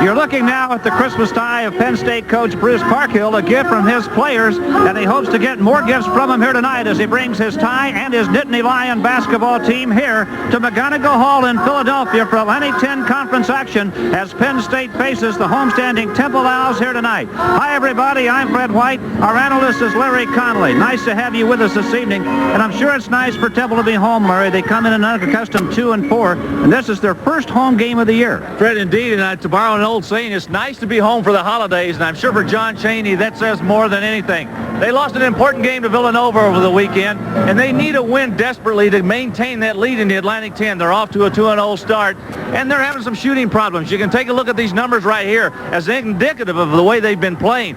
You're looking now at the Christmas tie of Penn State coach Bruce Parkhill, a gift from his players, and he hopes to get more gifts from him here tonight as he brings his tie and his Nittany Lion basketball team here to McGonigal Hall in Philadelphia for Atlantic 10 conference action as Penn State faces the homestanding Temple Owls here tonight. Hi, everybody. I'm Fred White. Our analyst is Larry Connolly. Nice to have you with us this evening, and I'm sure it's nice for Temple to be home, Larry. They come in an unaccustomed 2-4, and this is their first home game of the year. Fred, indeed, and to borrow an old saying, it's nice to be home for the holidays, and I'm sure for John Chaney that says more than anything. They lost an important game to Villanova over the weekend, and they need a win desperately to maintain that lead in the Atlantic 10. They're off to a 2-0 start, and they're having some shooting problems. You can take a look at these numbers right here as indicative of the way they've been playing.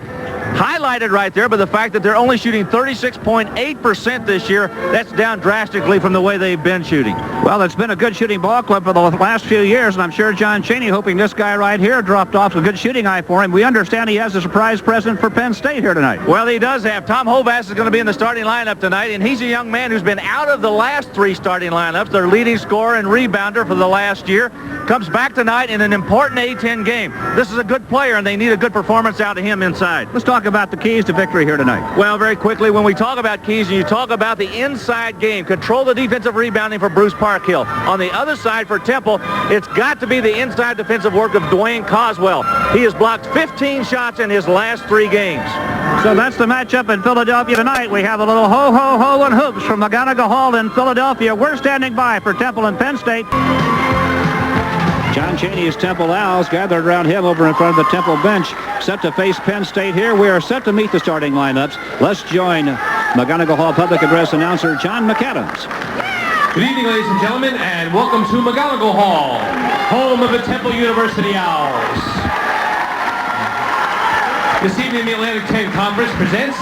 Highlighted right there by the fact that they're only shooting 36.8% this year. That's down drastically from the way they've been shooting. Well, it's been a good shooting ball club for the last few years, and I'm sure John Chaney hoping this guy right here dropped off a good shooting eye for him. We understand he has a surprise present for Penn State here tonight. Well, he does have. Tom Hovass is going to be in the starting lineup tonight, and he's a young man who's been out of the last three starting lineups. Their leading scorer and rebounder for the last year. Comes back tonight in an important A-10 game. This is a good player, and they need a good performance out of him inside. Let's talk about the keys to victory here tonight. Well, very quickly, when we talk about keys and you talk about the inside game, control the defensive rebounding for Bruce Parkhill. On the other side for Temple, it's got to be the inside defensive work of Dwayne Coswell. He has blocked 15 shots in his last 3 games. So that's the matchup in Philadelphia tonight. We have a little ho-ho-ho and hoops from McGonigal Hall in Philadelphia. We're standing by for Temple and Penn State. John Chaney's Temple Owls gathered around him over in front of the Temple bench, set to face Penn State here. We are set to meet the starting lineups. Let's join McGonigal Hall Public Address announcer John McAdams. Good evening, ladies and gentlemen, and welcome to McGonigal Hall, home of the Temple University Owls. This evening, the Atlantic 10 Conference presents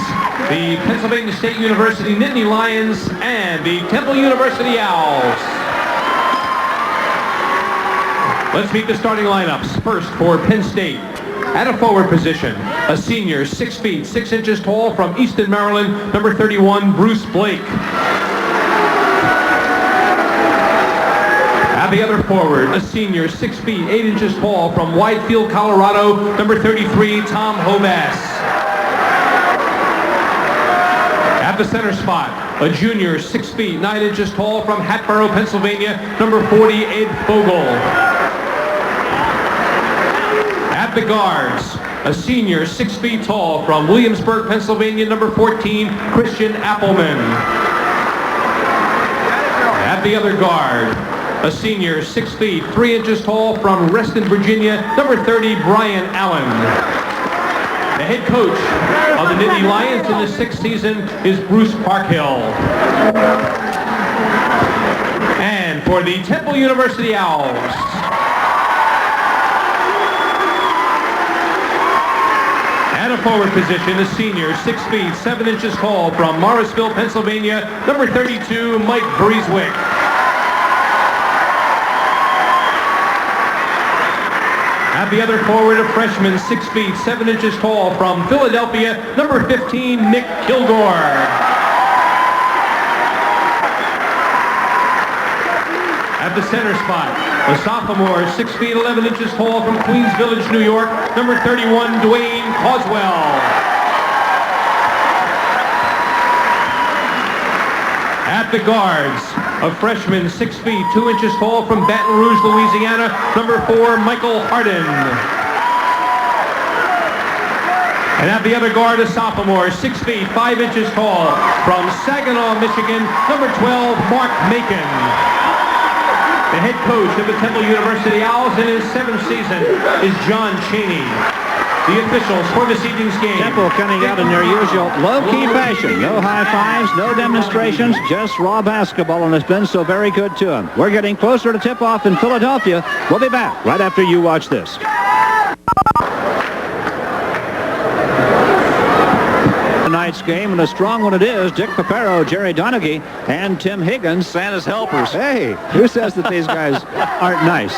the Pennsylvania State University Nittany Lions and the Temple University Owls. Let's meet the starting lineups. First, for Penn State, at a forward position, a senior, 6 feet, 6 inches tall from Easton, Maryland, number 31, Bruce Blake. At the other forward, a senior, 6 feet, 8 inches tall from Widefield, Colorado, number 33, Tom Hovass. At the center spot, a junior, 6 feet, 9 inches tall from Hatboro, Pennsylvania, number 40, Ed Fogel. At the guards, a senior, 6 feet tall from Williamsburg, Pennsylvania, number 14, Christian Appleman. At the other guard, a senior, 6 feet, 3 inches tall from Reston, Virginia, number 30, Brian Allen. The head coach of the Nittany Lions in the 6th season is Bruce Parkhill. And for the Temple University Owls, at a forward position, a senior, 6 feet, 7 inches tall from Morrisville, Pennsylvania, number 32, Mike Breeswick. At the other forward, a freshman, 6 feet, 7 inches tall from Philadelphia, number 15, Nick Kilgore. At the center spot, a sophomore, 6 feet, 11 inches tall from Queens Village, New York, number 31, Dwayne Coswell. At the guards, a freshman, 6 feet, 2 inches tall from Baton Rouge, Louisiana, number 4, Michael Harden. And at the other guard, a sophomore, 6 feet, 5 inches tall from Saginaw, Michigan, number 12, Mark Macon. The head coach of the Temple University Owls in his 7th season is John Chaney. The officials for this evening's game. Temple coming out in their usual low-key fashion. No high fives, no demonstrations, just raw basketball, and it's been so very good to them. We're getting closer to tip-off in Philadelphia. We'll be back right after you watch this. Tonight's game, and a strong one it is. Dick Papero, Jerry Donaghy, and Tim Higgins, Santa's helpers. Hey, who says that these guys aren't nice?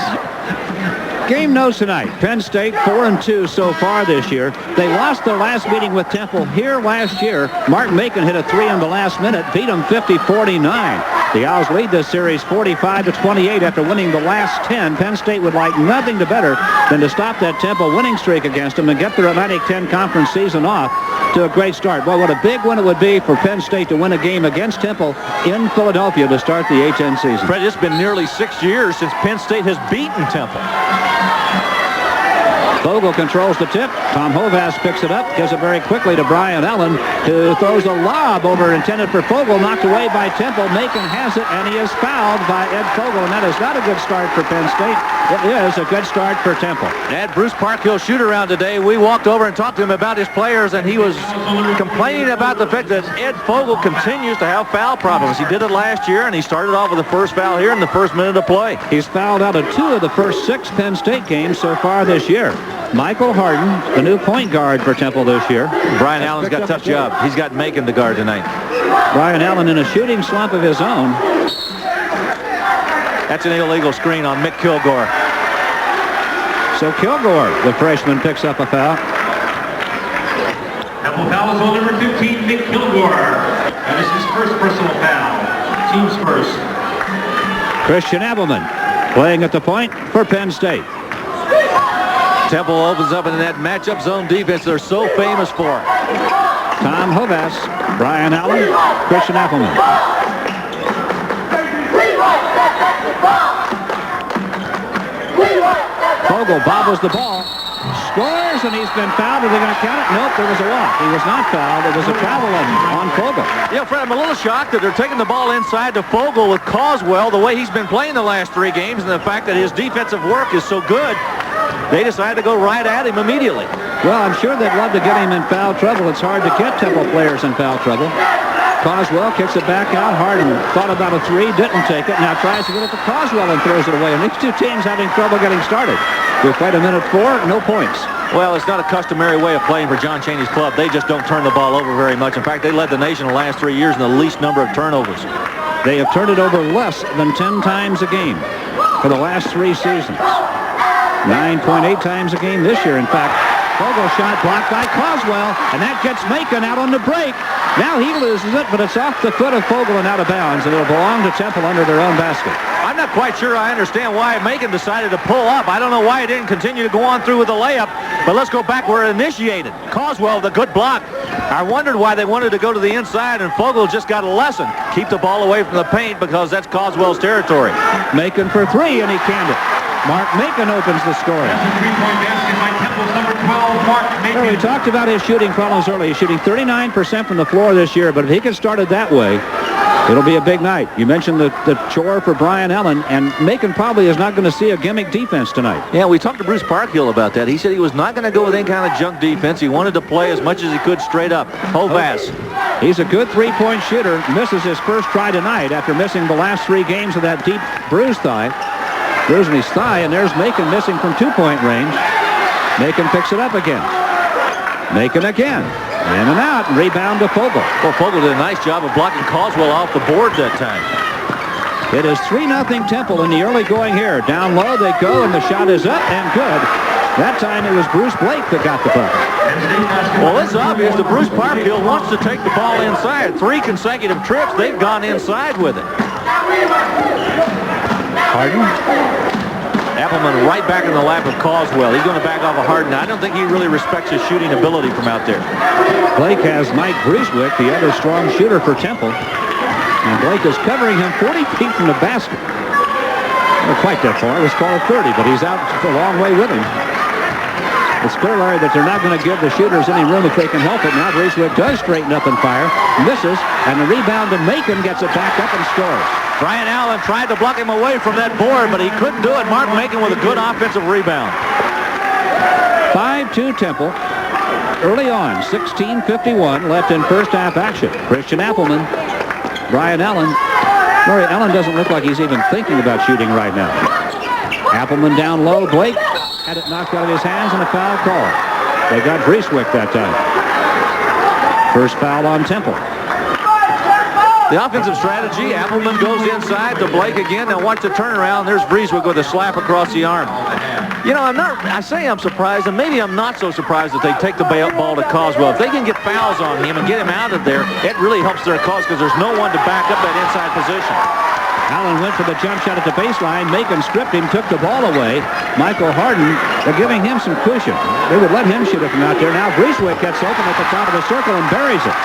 Game notes tonight. Penn State 4-2 so far this year. They lost their last meeting with Temple here last year. Mark Macon hit a 3 in the last minute, beat them 50-49. The Owls lead this series 45-28 after winning the last 10. Penn State would like nothing to better than to stop that Temple winning streak against them and get their Atlantic 10 Conference season off to a great start. Boy, what a big win it would be for Penn State to win a game against Temple in Philadelphia to start the A-10 season. Fred, it's been nearly 6 years since Penn State has beaten Temple. Vogel controls the tip. Tom Hovass picks it up, gives it very quickly to Brian Allen, who throws a lob over intended for Vogel, knocked away by Temple. Macon has it, and he is fouled by Ed Vogel, and that is not a good start for Penn State. It is a good start for Temple. At Bruce Parkhill shoot around today, we walked over and talked to him about his players, and he was complaining about the fact that Ed Vogel continues to have foul problems. He did it last year, and he started off with the first foul here in the first minute of play. He's fouled out of 2 of the first 6 Penn State games so far this year. Michael Harden, the new point guard for Temple this year. Brian Allen's got a tough job. He's got Macon to guard tonight. Brian Allen in a shooting slump of his own. That's an illegal screen on Mick Kilgore. So Kilgore, the freshman, picks up a foul. Temple foul is on number 15, Mick Kilgore. That is his first personal foul. Team's first. Christian Appleman playing at the point for Penn State. Temple opens up in that matchup zone defense they're so famous for. Tom Hovass, Brian Allen, Christian Appleman. Vogel bobbles the ball, scores, and he's been fouled. Are they going to count it? Nope, there was a walk. He was not fouled. It was a travel on Vogel. Yeah, Fred, I'm a little shocked that they're taking the ball inside to Vogel with Coswell, the way he's been playing the last 3 games, and the fact that his defensive work is so good. They decided to go right at him immediately. Well, I'm sure they'd love to get him in foul trouble. It's hard to get Temple players in foul trouble. Coswell kicks it back out. Harden thought about a 3, didn't take it. Now tries to get it to Coswell and throws it away. And these 2 teams having trouble getting started. We played a minute 4, no points. Well, it's not a customary way of playing for John Chaney's club. They just don't turn the ball over very much. In fact, they led the nation the last 3 years in the least number of turnovers. They have turned it over less than 10 times a game for the last 3 seasons. 9.8 times a game this year, in fact. Vogel shot blocked by Coswell, and that gets Macon out on the break. Now he loses it, but it's off the foot of Vogel and out of bounds, and it'll belong to Temple under their own basket. I'm not quite sure I understand why Macon decided to pull up. I don't know why it didn't continue to go on through with the layup, but let's go back where it initiated. Coswell, the good block. I wondered why they wanted to go to the inside, and Vogel just got a lesson. Keep the ball away from the paint because that's Coswell's territory. Macon for 3, and he canned it. Mark Macon opens the scoring. Three-point basket by Temple's number 12, Mark Macon. Well, we talked about his shooting problems earlier. He's shooting 39% from the floor this year, but if he gets started that way, it'll be a big night. You mentioned the chore for Brian Allen, and Macon probably is not going to see a gimmick defense tonight. Yeah, we talked to Bruce Parkhill about that. He said he was not going to go with any kind of junk defense. He wanted to play as much as he could straight up. Hovass. He's a good 3-point shooter. Misses his first try tonight after missing the last 3 games of that deep bruised thigh. Bruising his thigh, and there's Macon missing from 2-point range. Macon picks it up again. Macon again. In and out, and rebound to Vogel. Well, Vogel did a nice job of blocking Coswell off the board that time. It is 3-0 Temple in the early going here. Down low they go, and the shot is up and good. That time it was Bruce Blake that got the bucket. Well, it's obvious that Bruce Parkhill wants to take the ball inside. 3 consecutive trips, they've gone inside with it. Harden. Appleman right back in the lap of Coswell. He's going to back off of Harden. I don't think he really respects his shooting ability from out there. Blake has Mike Brucewick, the other strong shooter for Temple. And Blake is covering him 40 feet from the basket. Not quite that far. It was called 30, but he's out a long way with him. It's clear, Larry, that they're not going to give the shooters any room if they can help it. Now Brucewick does straighten up and fire, misses, and the rebound to Macon gets it back up and scores. Brian Allen tried to block him away from that board, but he couldn't do it. Mark Macon with a good offensive rebound. 5-2 Temple. Early on, 16:51 left in first half action. Christian Appleman, Brian Allen. Larry, Allen doesn't look like he's even thinking about shooting right now. Appleman down low. Blake had it knocked out of his hands and a foul call. They got Brucewick that time. First foul on Temple. The offensive strategy, Appleman goes inside to Blake again. Now watch the turnaround. There's Brucewick with a slap across the arm. You know, I say I'm surprised, and maybe I'm not so surprised that they take the ball to Coswell. If they can get fouls on him and get him out of there, it really helps their cause because there's no one to back up that inside position. Allen went for the jump shot at the baseline. Macon stripped him, took the ball away. Michael Harden, they're giving him some cushion. They would let him shoot it from out there. Now Breeswick gets open at the top of the circle and buries it.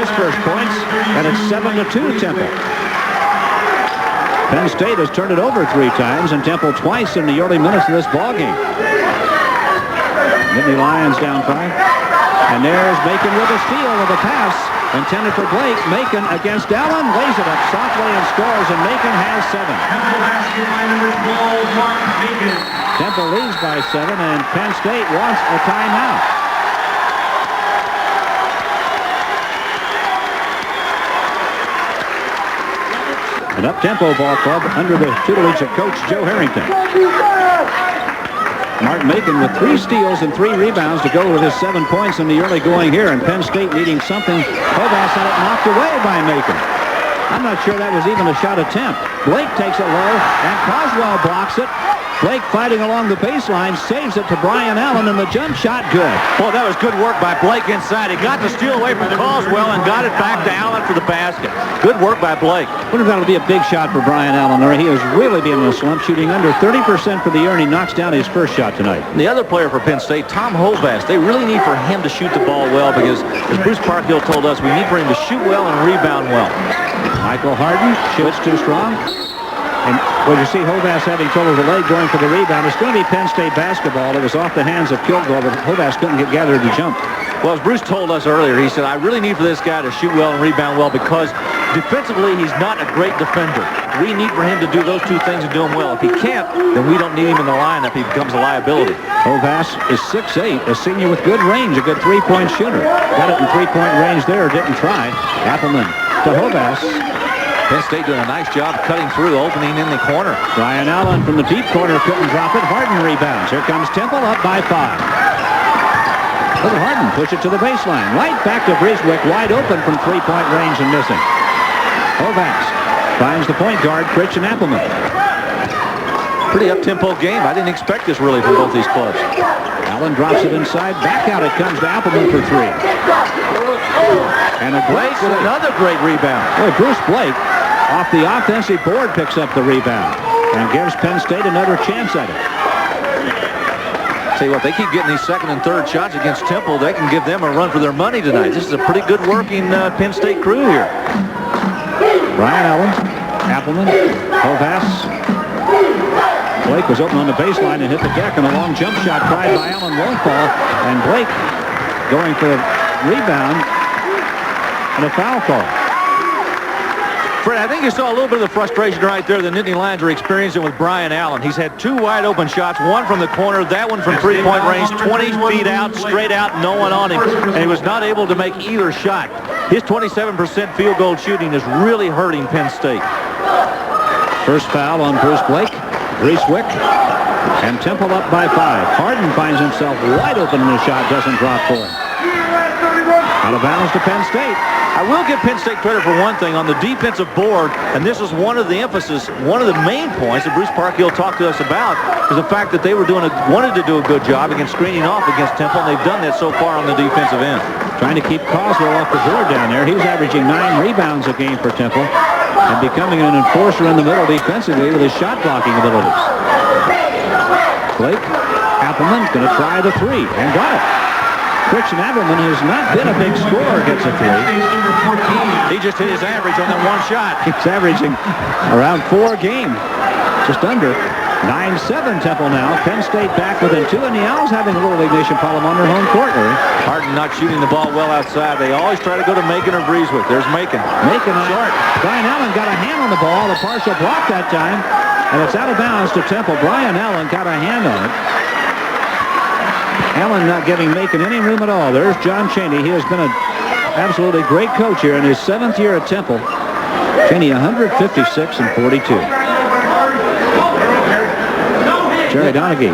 His first points, and it's 7-2 Temple. Penn State has turned it over 3 times, and Temple twice in the early minutes of this ball game. Nittany Lions down 5. And there's Macon with a steal with a pass intended for Blake. Macon against Allen, lays it up softly and scores, and Macon has 7. Temple leads by 7, and Penn State wants a timeout. An up-tempo ball club under the tutelage of Coach Joe Harrington. Mark Macon with 3 steals and 3 rebounds to go with his 7 points in the early going here, and Penn State needing something. Hovass had it knocked away by Macon. I'm not sure that was even a shot attempt. Blake takes it low, and Coswell blocks it. Blake fighting along the baseline, saves it to Brian Allen, and the jump shot good. Boy, that was good work by Blake inside. He got the steal away from Coswell and got it back to Allen for the basket. Good work by Blake. Wonder if that'll be a big shot for Brian Allen, or he has really been in a slump, shooting under 30% for the year, and he knocks down his first shot tonight. The other player for Penn State, Tom Hovass, they really need for him to shoot the ball well because, as Bruce Parkhill told us, we need for him to shoot well and rebound well. Michael Harden shoots too strong. And well, you see Hovass having trouble with the leg going for the rebound. It's going to be Penn State basketball. It was off the hands of Kilgore, but Hovass couldn't get gathered to jump. Well, as Bruce told us earlier, he said, I really need for this guy to shoot well and rebound well because defensively he's not a great defender. We need for him to do those 2 things and do them well. If he can't, then we don't need him in the lineup. He becomes a liability. Hovass is 6'8", a senior with good range, a good 3-point shooter. Got it in 3-point range there, didn't try. Appleman to Hovass. Penn State doing a nice job cutting through, opening in the corner. Brian Allen from the deep corner couldn't drop it. Harden rebounds. Here comes Temple up by 5. Little Harden push it to the baseline. Right back to Breeswick, wide open from 3-point range and missing. Hovass finds the point guard, Christian Appleman. Pretty up-tempo game. I didn't expect this really from both these clubs. Allen drops it inside. Back out it comes to Appleman for 3. And a Blake with another great rebound. Boy, Bruce Blake off the offensive board picks up the rebound and gives Penn State another chance at it. Tell you what, they keep getting these 2nd and 3rd shots against Temple. They can give them a run for their money tonight. This is a pretty good working Penn State crew here. Brian Allen, Appleman, Hovass. Blake was open on the baseline and hit the deck, and a long jump shot tried by Allen won't fall, and Blake going for the rebound and a foul call. Fred, I think you saw a little bit of the frustration right there that Nittany Lions are experiencing with Brian Allen. He's had 2 wide open shots, one from the corner, that one from 3-point range, 20 feet out, straight out, no one on him, and he was not able to make either shot. His 27% field goal shooting is really hurting Penn State. First foul on Bruce Blake, Breeswick, and Temple up by 5. Harden finds himself wide open and the shot doesn't drop for him. Out of bounds to Penn State. I will give Penn State credit for one thing on the defensive board, and this is one of the emphasis, one of the main points that Bruce Parkhill talked to us about, is the fact that they were wanted to do a good job against screening off against Temple, and they've done that so far on the defensive end. Trying to keep Coswell off the board down there. He's averaging 9 rebounds a game for Temple and becoming an enforcer in the middle defensively with his shot blocking abilities. Blake Appleman going to try the 3 and got it. Christian Appleman has not been a big scorer, gets a 3. He just hit his average on that one shot. He's averaging around 4 a game, just under. 9-7 Temple now. Penn State back within 2, and the Owls having a little ignition problem on their home court, Larry. Harden not shooting the ball well outside. They always try to go to Macon or Breeswick. There's Macon. Macon short. Brian Allen got a hand on the ball. The partial block that time, and it's out of bounds to Temple. Brian Allen got a hand on it. Allen not giving Macon any room at all. There's John Chaney. He has been an absolutely great coach here in his 7th year at Temple. Chaney 156 and 42. Jerry Donaghy.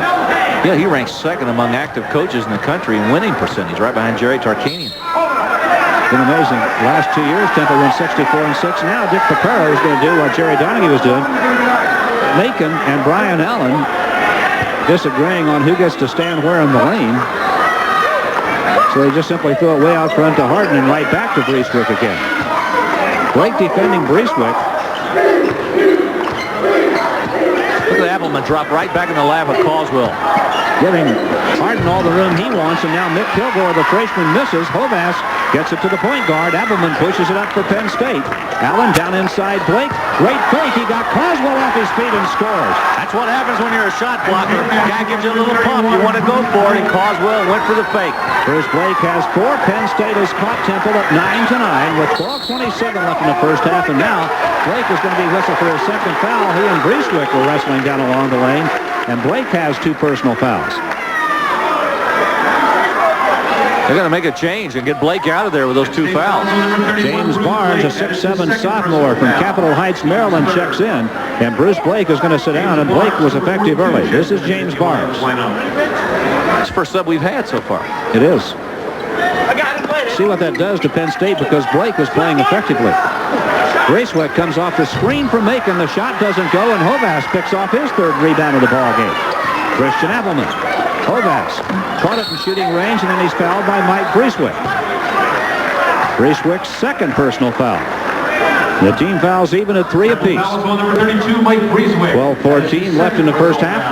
Yeah, he ranks 2nd among active coaches in the country in winning percentage, right behind Jerry Tarkanian. Been amazing. Last 2 years, Temple went 64 and 6. Now Dick Papero is going to do what Jerry Donaghy was doing. Macon and Brian Allen disagreeing on who gets to stand where in the lane. So they just simply throw it way out front to Harden and right back to Breeswick again. Blake defending Breeswick. Look at Appleman drop right back in the lap of Caldwell. Giving Harden all the room he wants, and now Mick Kilgore, the freshman, misses. Hovass gets it to the point guard. Appleman pushes it up for Penn State. Allen down inside Blake. Great fake. He got Caldwell off his feet and scores. That's what happens when you're a shot blocker. The guy gives you a little pump. You want to go for it, and Caldwell went for the fake. Bruce Blake has 4. Penn State has caught Temple at 9-9 with 12:27 left in the first half, and now Blake is going to be whistled for his second foul. He and Breeswick were wrestling down along the lane, and Blake has 2 personal fouls. They're going to make a change and get Blake out of there with those 2 fouls. James Barnes, a 6'7" sophomore from Capitol Heights, Maryland, checks in, and Bruce Blake is going to sit down, and Blake was effective early. This is James Barnes. It's the first sub we've had so far. It is. See what that does to Penn State, because Blake was playing effectively. Breeswick comes off the screen from Macon. The shot doesn't go, and Hovass picks off his 3rd rebound of the ball game. Christian Appleman. Hovass caught it in shooting range, and then he's fouled by Mike Breeswick. Breeswick's 2nd personal foul. The team fouls even at 3 apiece. 12:14 left in the first half.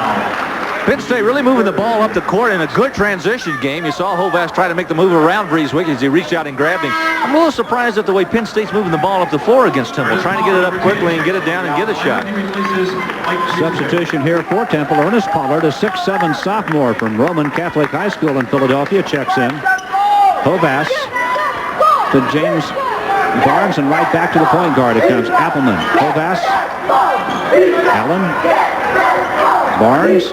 Penn State really moving the ball up the court in a good transition game. You saw Hovass try to make the move around Breeswick as he reached out and grabbed him. I'm a little surprised at the way Penn State's moving the ball up the floor against Temple, trying to get it up quickly and get it down and get a shot. Substitution here for Temple. Ernest Pollard, a 6'7" sophomore from Roman Catholic High School in Philadelphia, checks in. Hovass to James Barnes, and right back to the point guard it comes. Appleman, Hovass, Allen, Barnes.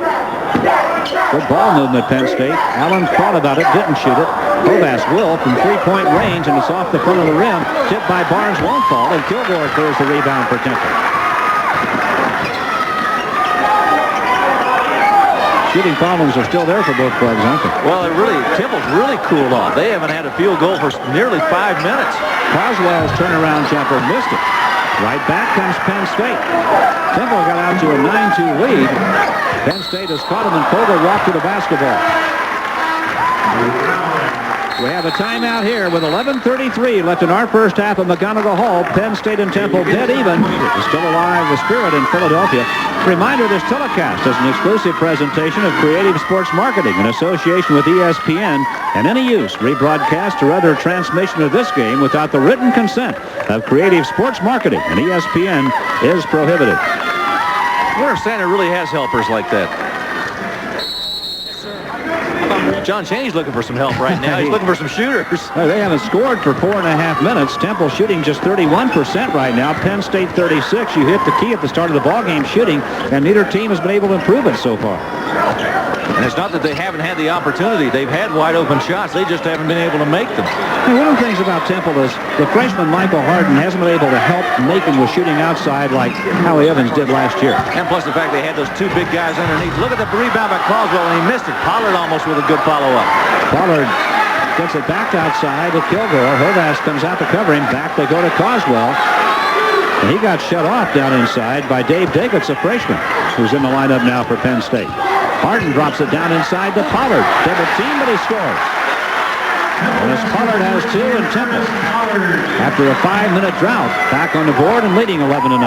Good ball movement, Penn State. Allen thought about it, didn't shoot it. Hovass will from 3-point range, and it's off the front of the rim. Tipped by Barnes, won't fall, and Kilgore clears the rebound for Temple. Shooting problems are still there for both clubs, aren't they? Well, Temple's really cooled off. They haven't had a field goal for nearly 5 minutes. Coswell's turnaround jumper missed it. Right back comes Penn State. Temple got out to a 9-2 lead. Penn State has caught him, and Fogel walked to the basketball. We have a timeout here with 11:33 left in our first half at McGonigal Hall. Penn State and Temple dead even. It's still alive, the Spirit in Philadelphia. Reminder, this telecast is an exclusive presentation of Creative Sports Marketing in association with ESPN, and any use, rebroadcast, or other transmission of this game without the written consent of Creative Sports Marketing and ESPN is prohibited. Winter Center really has helpers like that. John Chaney's looking for some help right now. He's looking for some shooters. They haven't scored for 4.5 minutes. Temple shooting just 31% right now. Penn State 36. You hit the key at the start of the ballgame shooting, and neither team has been able to improve it so far. And it's not that they haven't had the opportunity. They've had wide open shots. They just haven't been able to make them. And one of the things about Temple is the freshman Michael Harden hasn't been able to help Macon with shooting outside like Howie Evans did last year. And plus the fact they had those 2 big guys underneath. Look at the rebound by Caldwell, and he missed it. Pollard almost with a good follow-up. Pollard gets it back outside to Kilgore. Hovass comes out to cover him. Back they go to Coswell. And he got shut off down inside by Dave Daggetts, a freshman, who's in the lineup now for Penn State. Harden drops it down inside to Pollard. Double team, but he scores. And as Pollard has 2, and Temple, after a 5-minute drought, back on the board and leading 11-9.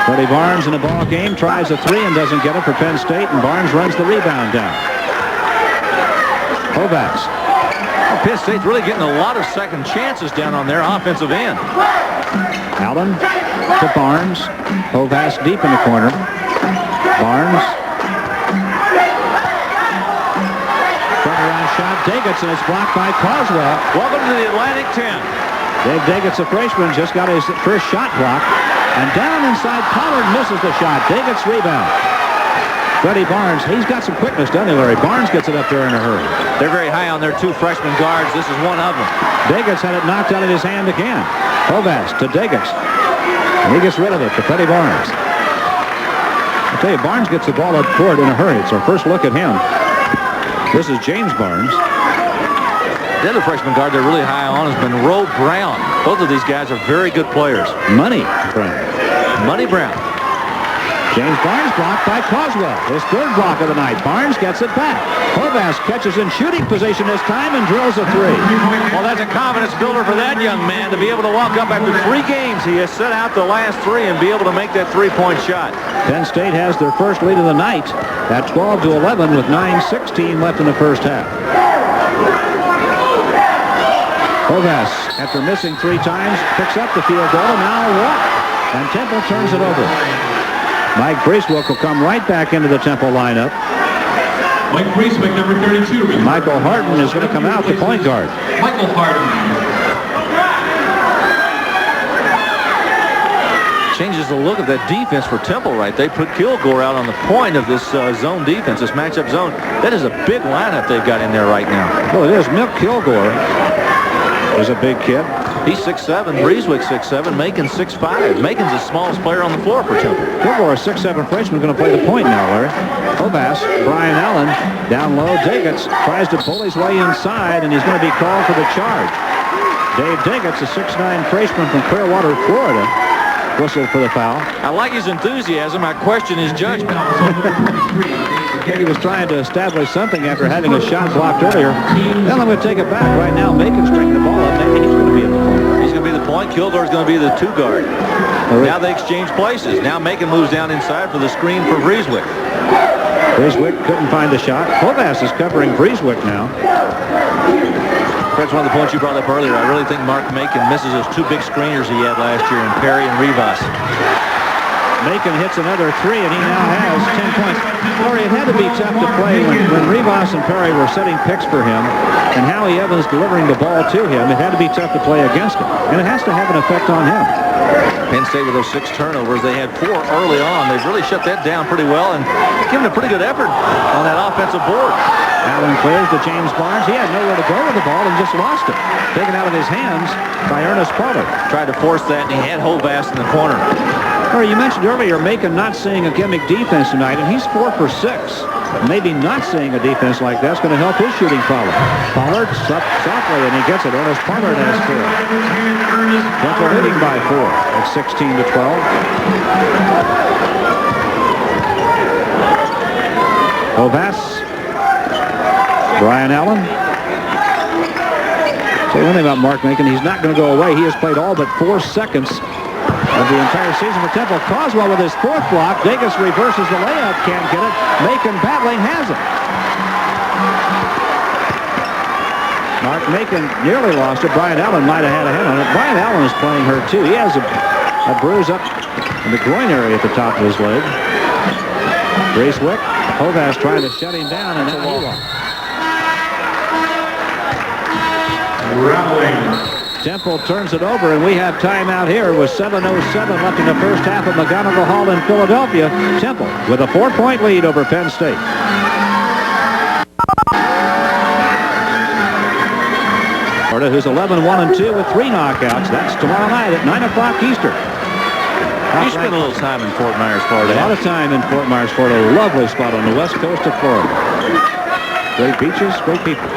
Freddie Barnes in the ball game tries a 3 and doesn't get it for Penn State, and Barnes runs the rebound down. Hovass. Well, Penn State's really getting a lot of second chances down on their offensive end. Allen to Barnes. Hovass deep in the corner. Barnes. Turnaround shot. Daggetts, and it's blocked by Coswell. Welcome to the Atlantic 10. Dave Daggetts, a freshman, just got his first shot blocked. And down inside, Pollard misses the shot. Daggetts rebound. Freddie Barnes, he's got some quickness, doesn't he, Larry? Barnes gets it up there in a hurry. They're very high on their 2 freshman guards. This is one of them. Daggetts had it knocked out of his hand again. Hovass to Daggetts. And he gets rid of it to Freddie Barnes. I tell you, Barnes gets the ball up court in a hurry. It's our first look at him. This is James Barnes. The other freshman guard they're really high on has been Roe Brown. Both of these guys are very good players. Money, Brown. Money Brown. James Barnes blocked by Coswell. His third block of the night. Barnes gets it back. Horvath catches in shooting position this time and drills a three. Well, that's a confidence builder for that young man to be able to walk up after 3 games. He has set out the last 3 and be able to make that three-point shot. Penn State has their first lead of the night at 12-11 with 9:16 left in the first half. Horvath, after missing 3 times, picks up the field goal and now a walk. And Temple turns it over. Mike Breeswick will come right back into the Temple lineup. Mike Breeswick, number 32. Michael Harden is going to come out, the point guard. Michael Harden. Changes the look of that defense for Temple, right? They put Kilgore out on the point of this zone defense, this matchup zone. That is a big lineup they've got in there right now. Well, it is. Mick Kilgore is a big kid. He's 6'7", Breeswick 6'7", Macon 6'5". Macon's the smallest player on the floor for Temple. Kilgore, a 6'7" freshman, going to play the point now, Larry. Horvath, Brian Allen, down low. Diggins tries to pull his way inside, and he's going to be called for the charge. Dave Diggins, a 6'9" freshman from Clearwater, Florida, whistled for the foul. I like his enthusiasm. I question his judgment. He was trying to establish something after having a shot blocked earlier. Well, I'm going to take it back right now. Macon's stringing the ball up. Maybe he's going to be in the point. He's going to be the point. Kilgore's going to be the 2 guard. Now they exchange places. Now Macon moves down inside for the screen for Breeswick. Breeswick couldn't find the shot. Horvath is covering Breeswick now. That's one of the points you brought up earlier. I really think Mark Macon misses those 2 big screeners he had last year in Perry and Rivas. Macon hits another 3, and he now has 10 points. Corey, it had to be tough to play when Rivas and Perry were setting picks for him, and Howie Evans delivering the ball to him. It had to be tough to play against him, and it has to have an effect on him. Penn State with those 6 turnovers. They had 4 early on. They've really shut that down pretty well and given a pretty good effort on that offensive board. Allen clears to James Barnes. He had nowhere to go with the ball and just lost it. Taken out of his hands by Ernest Pollard. Tried to force that, and he had Horvath in the corner. Or you mentioned earlier Macon not seeing a gimmick defense tonight, and he's 4 for 6. Maybe not seeing a defense like that's going to help his shooting problem. Pollard softly, and he gets it. Ernest Pollard has 4. Temple leading by 4 at 16-12. Horvath. Brian Allen. Say one thing about Mark Macon, he's not going to go away. He has played all but 4 seconds of the entire season for Temple. Coswell with his 4th block. Diggins reverses the layup, can't get it. Macon battling, has it. Mark Macon nearly lost it. Brian Allen might have had a hand on it. Brian Allen is playing hurt too. He has a bruise up in the groin area at the top of his leg. Breeswick. Horvath trying to shut him down, and now he lost. Temple turns it over, and we have timeout here with 7:07 left in the first half at McGonigal Hall in Philadelphia. Temple with a 4-point lead over Penn State. Florida, who's 11-1-2 with 3 knockouts. That's tomorrow night at 9 o'clock Eastern. You spent a little time in Fort Myers, Florida. A lot of time in Fort Myers, Florida. A lovely spot on the west coast of Florida. Great beaches, great people.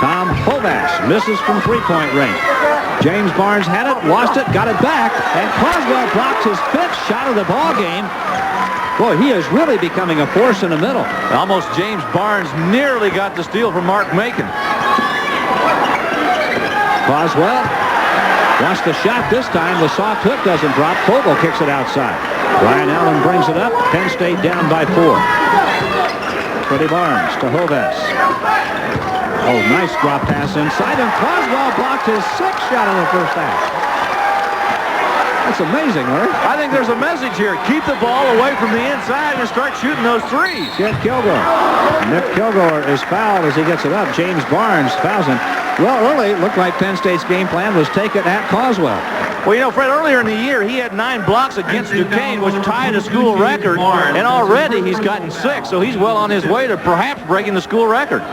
Tom Horvath misses from 3-point range. James Barnes had it, lost it, got it back, and Coswell blocks his 5th shot of the ball game. Boy, he is really becoming a force in the middle. Almost James Barnes nearly got the steal from Mark Macon. Coswell wants the shot this time. The soft hook doesn't drop. Fogle kicks it outside. Brian Allen brings it up. Penn State down by 4. Freddie Barnes to Horvath. Oh, nice drop pass inside, and Coswell blocked his 6th shot in the first half. That's amazing, Larry. I think there's a message here. Keep the ball away from the inside and start shooting those threes. Get Kilgore. Nick Kilgore is fouled as he gets it up. James Barnes fouls him. Well, early, it looked like Penn State's game plan was take it at Coswell. Well, you know, Fred, earlier in the year, he had 9 blocks against Duquesne, which tied a school record, and already he's gotten 6, so he's well on his way to perhaps breaking the school record.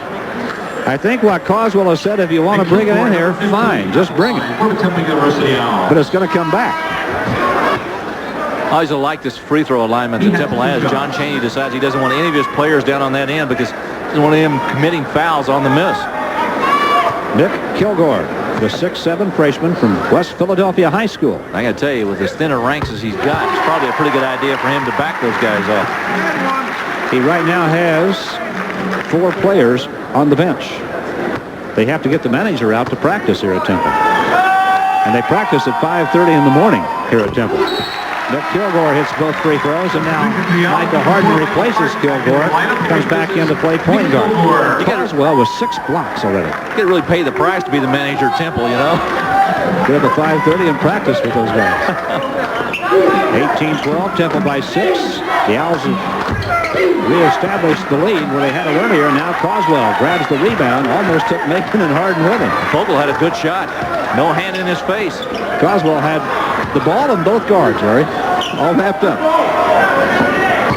I think what Coswell has said, if you want to bring it in here, fine, just bring it. But it's going to come back. I always like this free throw alignment that Temple has. John Chaney decides he doesn't want any of his players down on that end because he doesn't want him committing fouls on the miss. Nick Kilgore the 6'7" freshman from West Philadelphia High School. I got to tell you, with as thinner ranks as he's got, it's probably a pretty good idea for him to back those guys off. He right now has 4 players on the bench. They have to get the manager out to practice here at Temple. And they practice at 5:30 in the morning here at Temple. Nick Kilgore hits both free throws, and now Michael Harden replaces Kilgore. Comes back in to play point guard. Coswell with 6 blocks already. You could really pay the price to be the manager at Temple, you know. Good at 5:30 in practice with those guys. 18-12, Temple by 6. The Owls have reestablished the lead where they had it earlier. Now Coswell grabs the rebound, almost took Macon and Harden with him. Vogel had a good shot. No hand in his face. Coswell had the ball in both guards, Larry. All wrapped up.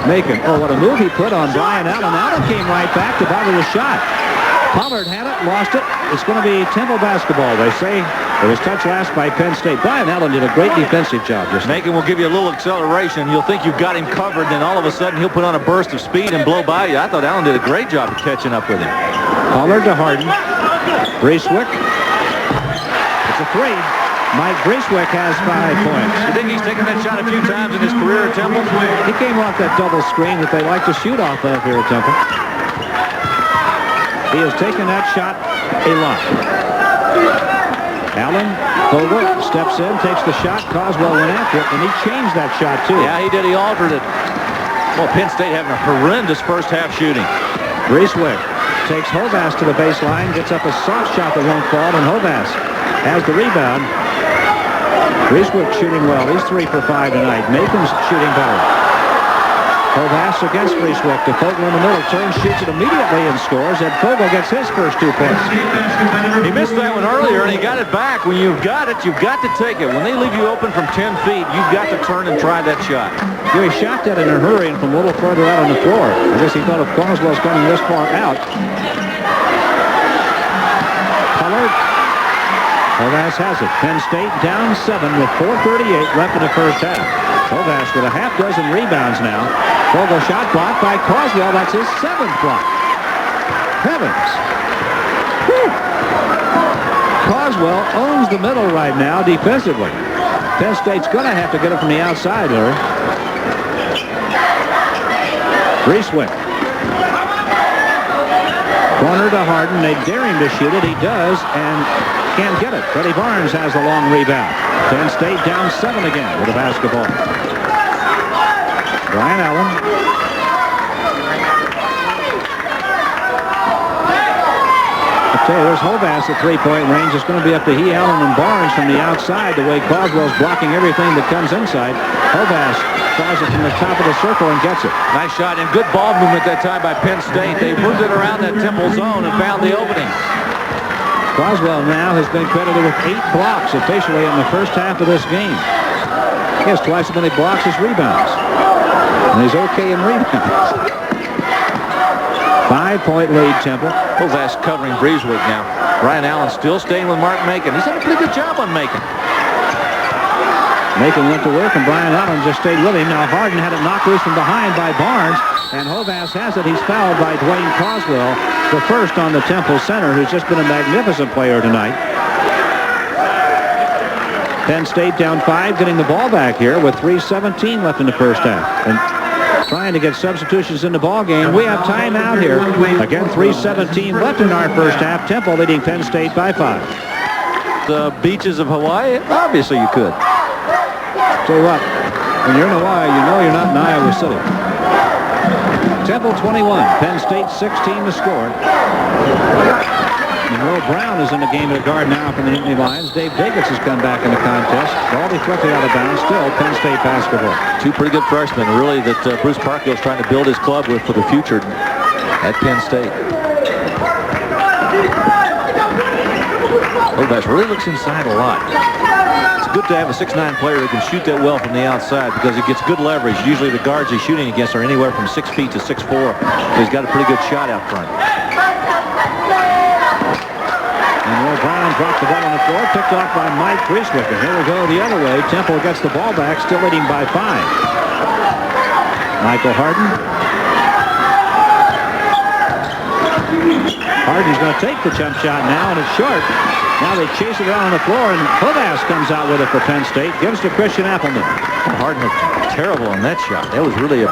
Macon, oh, what a move he put on Brian Allen. Allen came right back to bother the shot. Pollard had it, lost it. It's going to be Temple basketball. They say it was touched last by Penn State. Brian Allen did a great defensive job. Macon will give you a little acceleration. You'll think you've got him covered, then all of a sudden he'll put on a burst of speed and blow by you. I thought Allen did a great job of catching up with him. Pollard to Harden. Breeswick. It's a 3. Mike Breeswick has 5 points. You think he's taken that shot a few times in his career at Temple? He came off that double screen that they like to shoot off of here at Temple. He has taken that shot a lot. Allen, Vogel steps in, takes the shot. Coswell went after it, and he changed that shot, too. Yeah, he did. He altered it. Well, Penn State having a horrendous first half shooting. Breeswick takes Hovass to the baseline, gets up a soft shot that won't fall, and Hovass has the rebound. Breeswick shooting well. He's 3 for 5 tonight. Macon's shooting better. Hovass against Breeswick to Vogel in the middle. Turns, shoots it immediately and scores. And Vogel gets his first 2 points. He missed that one earlier, and he got it back. When you've got it, you've got to take it. When they leave you open from 10 feet, you've got to turn and try that shot. He shot that in a hurry and from a little further out on the floor. I guess he thought if Coswell's coming this far out. Pollard. Hovass has it. Penn State down 7 with 4:38 left in the first half. Hovass with a half dozen rebounds now. Vogel shot blocked by Coswell. That's his 7th block. Heavens. Whew. Coswell owns the middle right now defensively. Penn State's going to have to get it from the outside, Larry. Breeswick. Corner to Harden. They dare him to shoot it. He does, and can't get it. Freddie Barnes has a long rebound. Penn State down 7 again with the basketball. Brian Allen. I tell you, there's Hovass at 3-point range. It's going to be up to he, Allen, and Barnes from the outside. The way Coswell's blocking everything that comes inside. Hovass tries it from the top of the circle and gets it. Nice shot and good ball movement that time by Penn State. They moved it around that Temple zone and found the opening. Coswell now has been credited with 8 blocks officially in the first half of this game. He has twice as many blocks as rebounds. And he's okay in rebounds. 5-point lead, Temple. Hovass covering Breeswick now. Brian Allen still staying with Mark Macon. He's done a pretty good job on Macon. Macon went to work, and Brian Allen just stayed with him. Now Harden had it knocked loose from behind by Barnes, and Hovass has it. He's fouled by Dwayne Coswell, the first on the Temple center, who's just been a magnificent player tonight. Penn State down 5, getting the ball back here with 3:17 left in the first half. And trying to get substitutions in the ball game. We have time out here. Again, 3:17 left in our first half. Temple leading Penn State by 5. The beaches of Hawaii? Obviously you could. Tell you what, when you're in Hawaii, you know you're not in Iowa City. Temple 21, Penn State 16 to score. Monroe Brown is in the game at the guard now from the Nittany Lions. Dave Daggetts has come back in the contest. Ball deflected out of bounds. Still Penn State basketball. 2 pretty good freshmen, really, that Bruce Parkhill is trying to build his club with for the future at Penn State. Hovass really looks inside a lot. It's good to have a 6'9" player who can shoot that well from the outside because he gets good leverage. Usually the guards he's shooting against are anywhere from 6 feet to 6'4". So he's got a pretty good shot out front. And Will Brown drops the ball on the floor, picked off by Mike Breeswick. And here we go the other way. Temple gets the ball back, still leading by 5. Michael Harden. Harden's going to take the jump shot now, and it's short. Now they chase it around on the floor, and Hovass comes out with it for Penn State. Gives to Christian Appleman. Harden looked terrible on that shot. That was really a...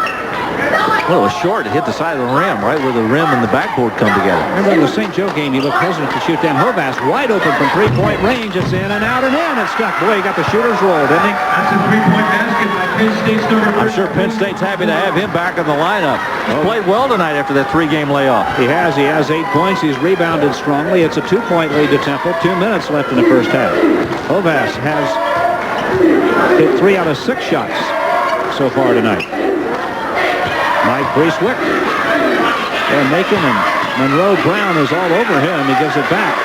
Well, it was short. It hit the side of the rim, right where the rim and the backboard come together. Remember in the St. Joe game, he looked hesitant to shoot down. Hovass wide open from three-point range. It's in and out and in. It's stuck. Boy, he got the shooter's roll, didn't he? That's a three-point basket by Penn State's number 13. I'm sure Penn State's happy to have him back in the lineup. He played well tonight after that 3-game layoff. He has 8 points. He's rebounded strongly. It's a 2-point lead to Temple. 2 minutes left in the first half. Hovass has hit 3 out of 6 shots so far tonight. Mike Brieswick. They're making him. Monroe Brown is all over him. He gives it back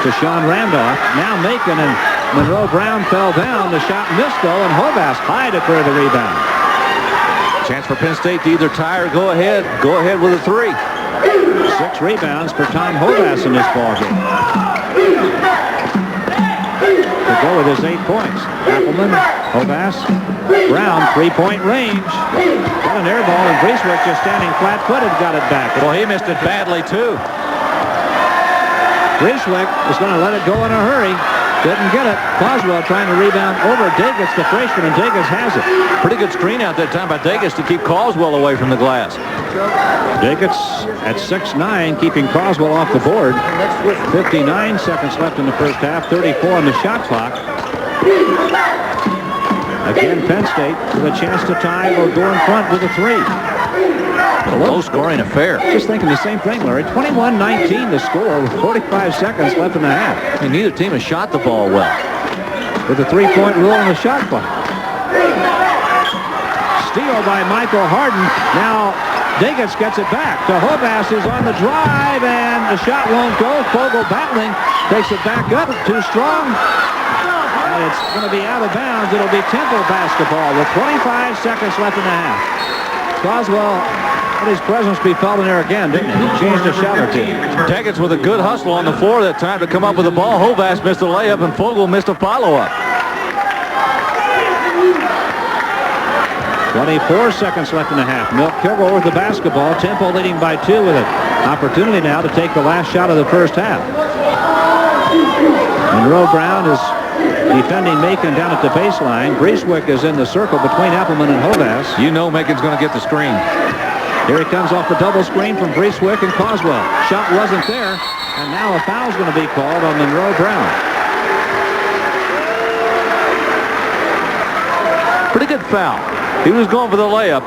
to Sean Randolph. Now Macon, and Monroe Brown fell down. The shot missed though, and Hovass high to clear the rebound. Chance for Penn State to either tie or go ahead. Go ahead with a 3. 6 rebounds for Tom Hovass in this ballgame. To go with his 8 points. Appleman, Hovass, Brown, 3-point range. Got an air ball, and Brieswick just standing flat-footed got it back. Well, he missed it badly, too. Brieswick was going to let it go in a hurry. Didn't get it. Coswell trying to rebound over Daggetts, the freshman, and Daggetts has it. Pretty good screen out that time by Daggetts to keep Coswell away from the glass. Daggetts at 6'9", keeping Coswell off the board. 59 seconds left in the first half, 34 on the shot clock. Again, Penn State with a chance to tie or go in front with a 3. A low-scoring affair. Just thinking the same thing, Larry. 21-19 the score with 45 seconds left in the half. I mean, neither team has shot the ball well. With the 3-point rule on the shot clock. Steal by Michael Harden. Now Daggetts gets it back to Hovass, who's on the drive, and the shot won't go. Fogle battling, takes it back up, too strong. And it's going to be out of bounds. It'll be Temple basketball with 25 seconds left in the half. Coswell let his presence be felt in there again, didn't he? Changed a shot or 2. Daggetts with a good hustle on the floor that time to come up with the ball. Hovass missed a layup, and Fogle missed a follow-up. 24 seconds left in the half. Milt Kilgore with the basketball. Temple leading by 2 with an opportunity now to take the last shot of the first half. Monroe Brown is defending Macon down at the baseline. Brieswick is in the circle between Appleman and Hovass. You know Macon's going to get the screen. Here he comes off the double screen from Brieswick and Coswell. Shot wasn't there, and now a foul's going to be called on Monroe Brown. Pretty good foul. He was going for the layup.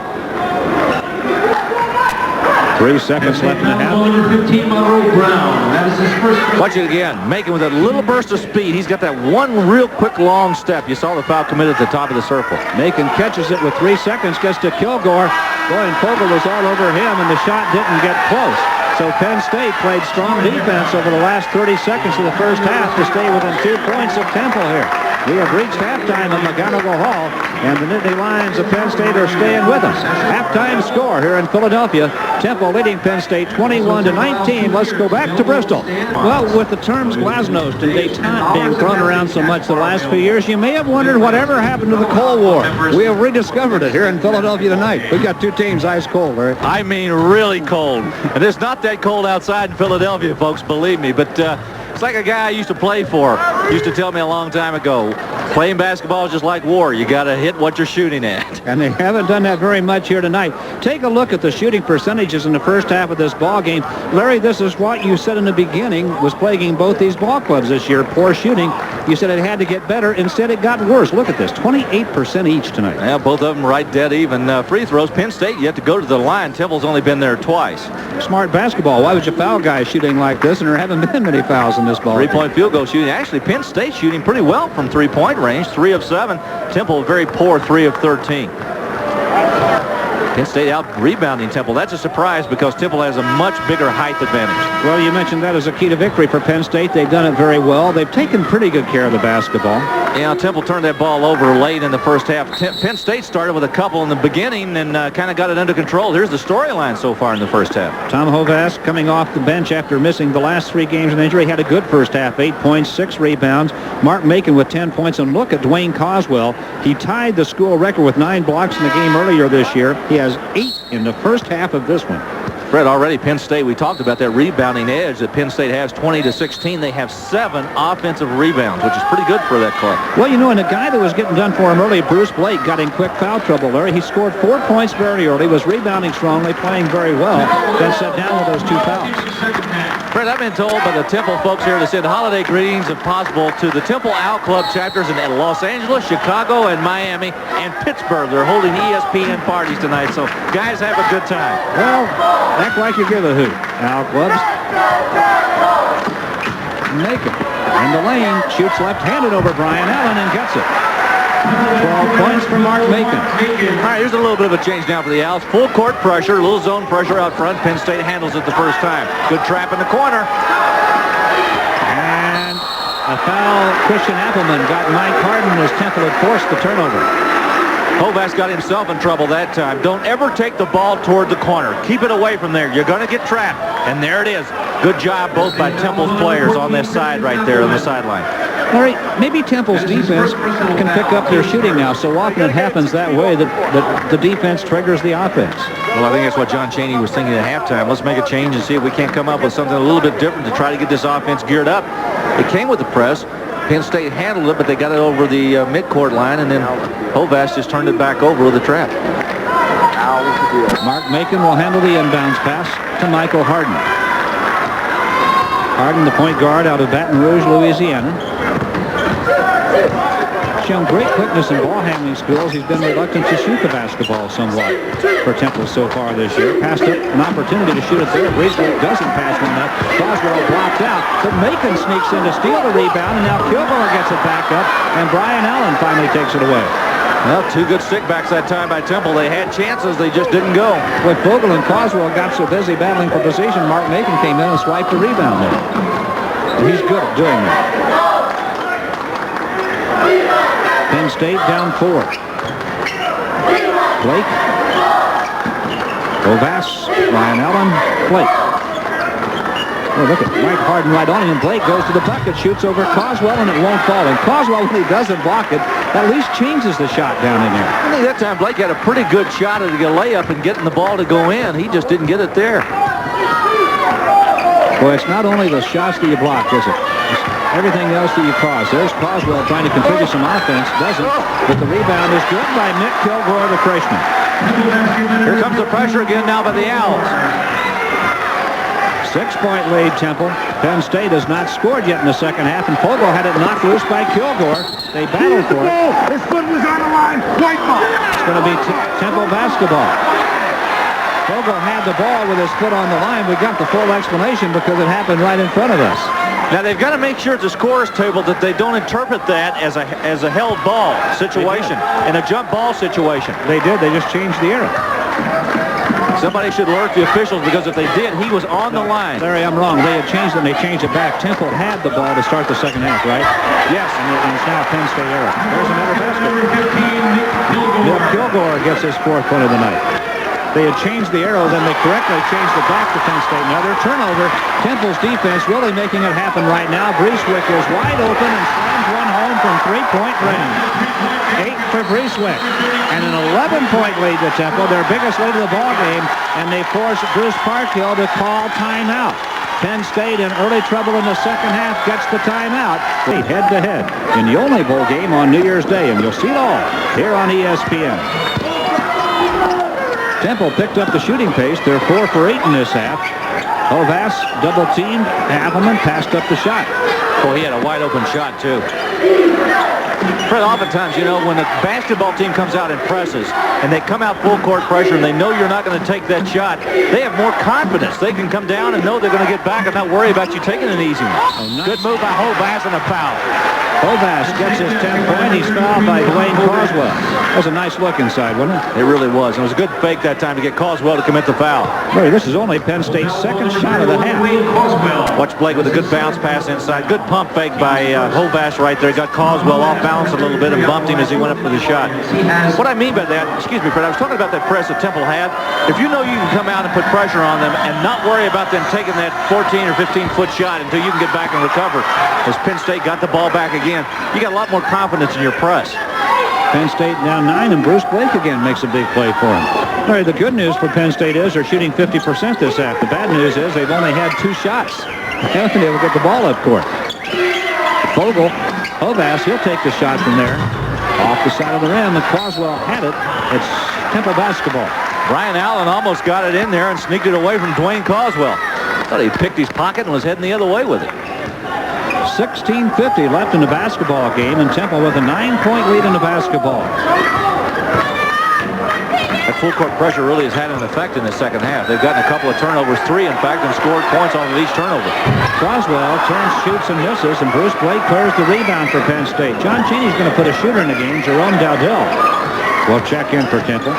3 seconds left in the half. Number 15, Monroe Brown. That is his first. Watch it again. Macon with a little burst of speed. He's got that one real quick long step. You saw the foul committed at the top of the circle. Macon catches it with 3 seconds, gets to Kilgore. Boy, and Fogle was all over him, and the shot didn't get close. So Penn State played strong defense over the last 30 seconds of the first half to stay within 2 points of Temple here. We have reached halftime at McGonigal Hall, and the Nittany Lions of Penn State are staying with us. Halftime score here in Philadelphia. Temple leading Penn State 21-19. Let's go back to Bristol. Well, with the terms glasnost and détente being thrown around so much the last few years, you may have wondered whatever happened to the Cold War. We have rediscovered it here in Philadelphia tonight. We've got 2 teams ice cold, Larry. I mean really cold. And it's not that cold outside in Philadelphia, folks, believe me. But it's like a guy I used to play for used to tell me a long time ago. Playing basketball is just like war. You got to hit what you're shooting at. And they haven't done that very much here tonight. Take a look at the shooting percentages in the first half of this ball game. Larry, this is what you said in the beginning was plaguing both these ball clubs this year. Poor shooting. You said it had to get better. Instead, it got worse. Look at this. 28% each tonight. Yeah, both of them right dead even. Free throws. Penn State, you have to go to the line. Temple's only been there twice. Smart basketball. Why would you foul guys shooting like this? And there haven't been many fouls in this ball. 3-point field goal shooting. Actually, Penn State shooting pretty well from 3-point range. 3 of 7. Temple very poor, 3 of 13. Penn State out rebounding Temple. That's a surprise because Temple has a much bigger height advantage. Well, you mentioned that as a key to victory for Penn State. They've done it very well. They've taken pretty good care of the basketball. Yeah, Temple turned that ball over late in the first half. Penn State started with a couple in the beginning and kind of got it under control. Here's the storyline so far in the first half. Tom Hovass coming off the bench after missing the last 3 games with injury. Had a good first half, 8 points, 6 rebounds. Mark Macon with 10 points. And look at Dwayne Coswell. He tied the school record with 9 blocks in the game earlier this year. He has 8 in the first half of this one. Fred, already Penn State, we talked about that rebounding edge that Penn State has, 20-16. They have 7 offensive rebounds, which is pretty good for that club. Well, you know, and the guy that was getting done for him early, Bruce Blake, got in quick foul trouble there. He scored 4 points very early, was rebounding strongly, playing very well, then sat down with those 2 fouls. Fred, I've been told by the Temple folks here to send holiday greetings, if possible, to the Temple Owl Club chapters in Los Angeles, Chicago, and Miami, and Pittsburgh. They're holding ESPN parties tonight, so guys, have a good time. Well, act like you give a hoot. Owl Clubs. Macon in the lane, shoots left-handed over Brian Allen and gets it. 12 points for Mark Macon. All right, here's a little bit of a change now for the Owls. Full court pressure, a little zone pressure out front. Penn State handles it the first time. Good trap in the corner. And a foul. Christian Appleman got Mike Harden as Temple had forced the turnover. Hovas got himself in trouble that time. Don't ever take the ball toward the corner. Keep it away from there. You're going to get trapped. And there it is. Good job both by Temple's players on this side right there on the sideline. Larry, maybe Temple's defense can pick up their shooting now. So often it happens that way that the defense triggers the offense. Well, I think that's what John Chaney was thinking at halftime. Let's make a change and see if we can't come up with something a little bit different to try to get this offense geared up. It came with the press. Penn State handled it, but they got it over the midcourt line, and then Hovas just turned it back over with a trap. Mark Macon will handle the inbounds pass to Michael Harden. Harden, the point guard out of Baton Rouge, Louisiana. Shown great quickness and ball handling skills. He's been reluctant to shoot the basketball somewhat for Temple so far this year. Passed up an opportunity to shoot it there. Breeswick doesn't pass one up. Coswell blocked out, but Macon sneaks in to steal the rebound, and now Kilgore gets it back up, and Brian Allen finally takes it away. Well, 2 good stickbacks that time by Temple. They had chances, they just didn't go. When Vogel and Coswell got so busy battling for position, Mark Macon came in and swiped the rebound there. And he's good at doing that. Penn State down 4. Blake. Hovas. Brian Allen. Blake. Oh, look at Mike Harden right on him, and Blake goes to the bucket, shoots over Coswell, and it won't fall. And Coswell, when he doesn't block it, at least changes the shot down in there. I think that time Blake had a pretty good shot at a layup and getting the ball to go in. He just didn't get it there. Boy, it's not only the shots that you block, is it? It's everything else that you cause. There's Coswell trying to configure some offense. Doesn't, but the rebound is good by Nick Kilgore, the freshman. Here comes the pressure again now by the Owls. 6-point lead, Temple. Penn State has not scored yet in the second half, and Fogle had it knocked loose by Kilgore. They battled for it. His foot was on the line. White ball. It's going to be Temple basketball. Fogle had the ball with his foot on the line. We got the full explanation because it happened right in front of us. Now they've got to make sure at the scorer's table that they don't interpret that as a held ball situation and a jump ball situation. They did. They just changed the era. Somebody should alert the officials, because if they did, he was on the line. Larry, I'm wrong. They had changed it and they changed it back. Temple had the ball to start the second half, right? Yes. And it's now a Penn State era. There's another basket. Nick Kilgore gets his 4th point of the night. They had changed the arrow, then they correctly changed it back to Penn State. Another turnover. Temple's defense really making it happen right now. Breeswick is wide open and slams one home from 3-point range. 8 for Breeswick. And an 11-point lead to Temple, their biggest lead of the ball game, and they force Bruce Parkhill to call timeout. Penn State in early trouble in the second half gets the timeout. Head-to-head in the only bowl game on New Year's Day, and you'll see it all here on ESPN. Temple picked up the shooting pace. They're 4 for 8 in this half. Hovas double-teamed. Appleman passed up the shot. Boy, he had a wide-open shot, too. Fred, oftentimes, you know, when a basketball team comes out and presses and they come out full court pressure and they know you're not going to take that shot, they have more confidence. They can come down and know they're going to get back and not worry about you taking an easy one. Oh, nice. Good move by Hovas and a foul. Hovas gets his 10th point. He's fouled by Dwayne Coswell. That was a nice look inside, wasn't it? It really was. It was a good fake that time to get Coswell to commit the foul. Larry, this is only Penn State's second shot of the half. Watch Blake with a good bounce pass inside. Good pump fake by Hovas right there. Got Coswell off balance a little bit and bumped him as he went up for the shot. What I mean by that, excuse me, Fred, I was talking about that press that Temple had. If you know you can come out and put pressure on them and not worry about them taking that 14 or 15-foot shot until you can get back and recover, as Penn State got the ball back again, you got a lot more confidence in your press. Penn State down 9, and Bruce Blake again makes a big play for him. All right, the good news for Penn State is they're shooting 50% this half. The bad news is they've only had 2 shots. They haven't been able to get the ball up court. Fogle, Hovass, he'll take the shot from there. Off the side of the rim, and Coswell had it. It's Temple basketball. Brian Allen almost got it in there and sneaked it away from Dwayne Coswell. Thought he picked his pocket and was heading the other way with it. 16:50 left in the basketball game, and Temple with a 9-point lead in the basketball. That full court pressure really has had an effect in the second half. They've gotten a couple of turnovers, 3 in fact, and scored points off of each turnover. Coswell turns, shoots, and misses, and Bruce Blake clears the rebound for Penn State. John Chaney's going to put a shooter in the game, Jerome Dowdell. Will check in for Temple.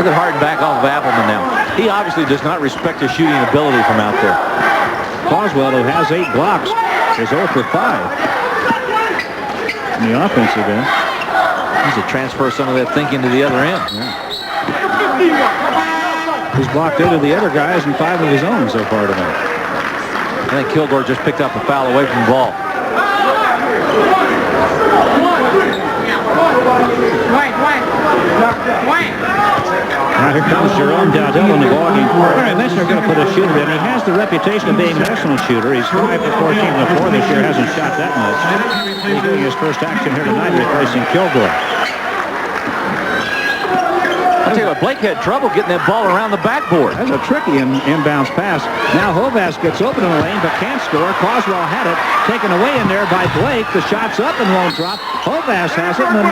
Look at Harden back off of Appleman now. He obviously does not respect his shooting ability from out there. Coswell, who has 8 blocks, is 0 for 5 in the offensive end. He's to transfer some of that thinking to the other end. Yeah. He's blocked 8 of the other guys and 5 of his own so far tonight. I think Kilgore just picked up a foul away from the ball. Now here comes Jerome Dowdell in the ball game. I mentioned they're going to put a shooter in. He has the reputation of being an excellent shooter. He's 5 for 14 in the floor this year. Hasn't shot that much. He's doing his first action here tonight, replacing Kilgore. I'll tell you what, Blake had trouble getting that ball around the backboard. That's a tricky inbounds pass. Now Hovass gets open in the lane but can't score. Coswell had it. Taken away in there by Blake. The shot's up and won't drop. Hovass has it. And then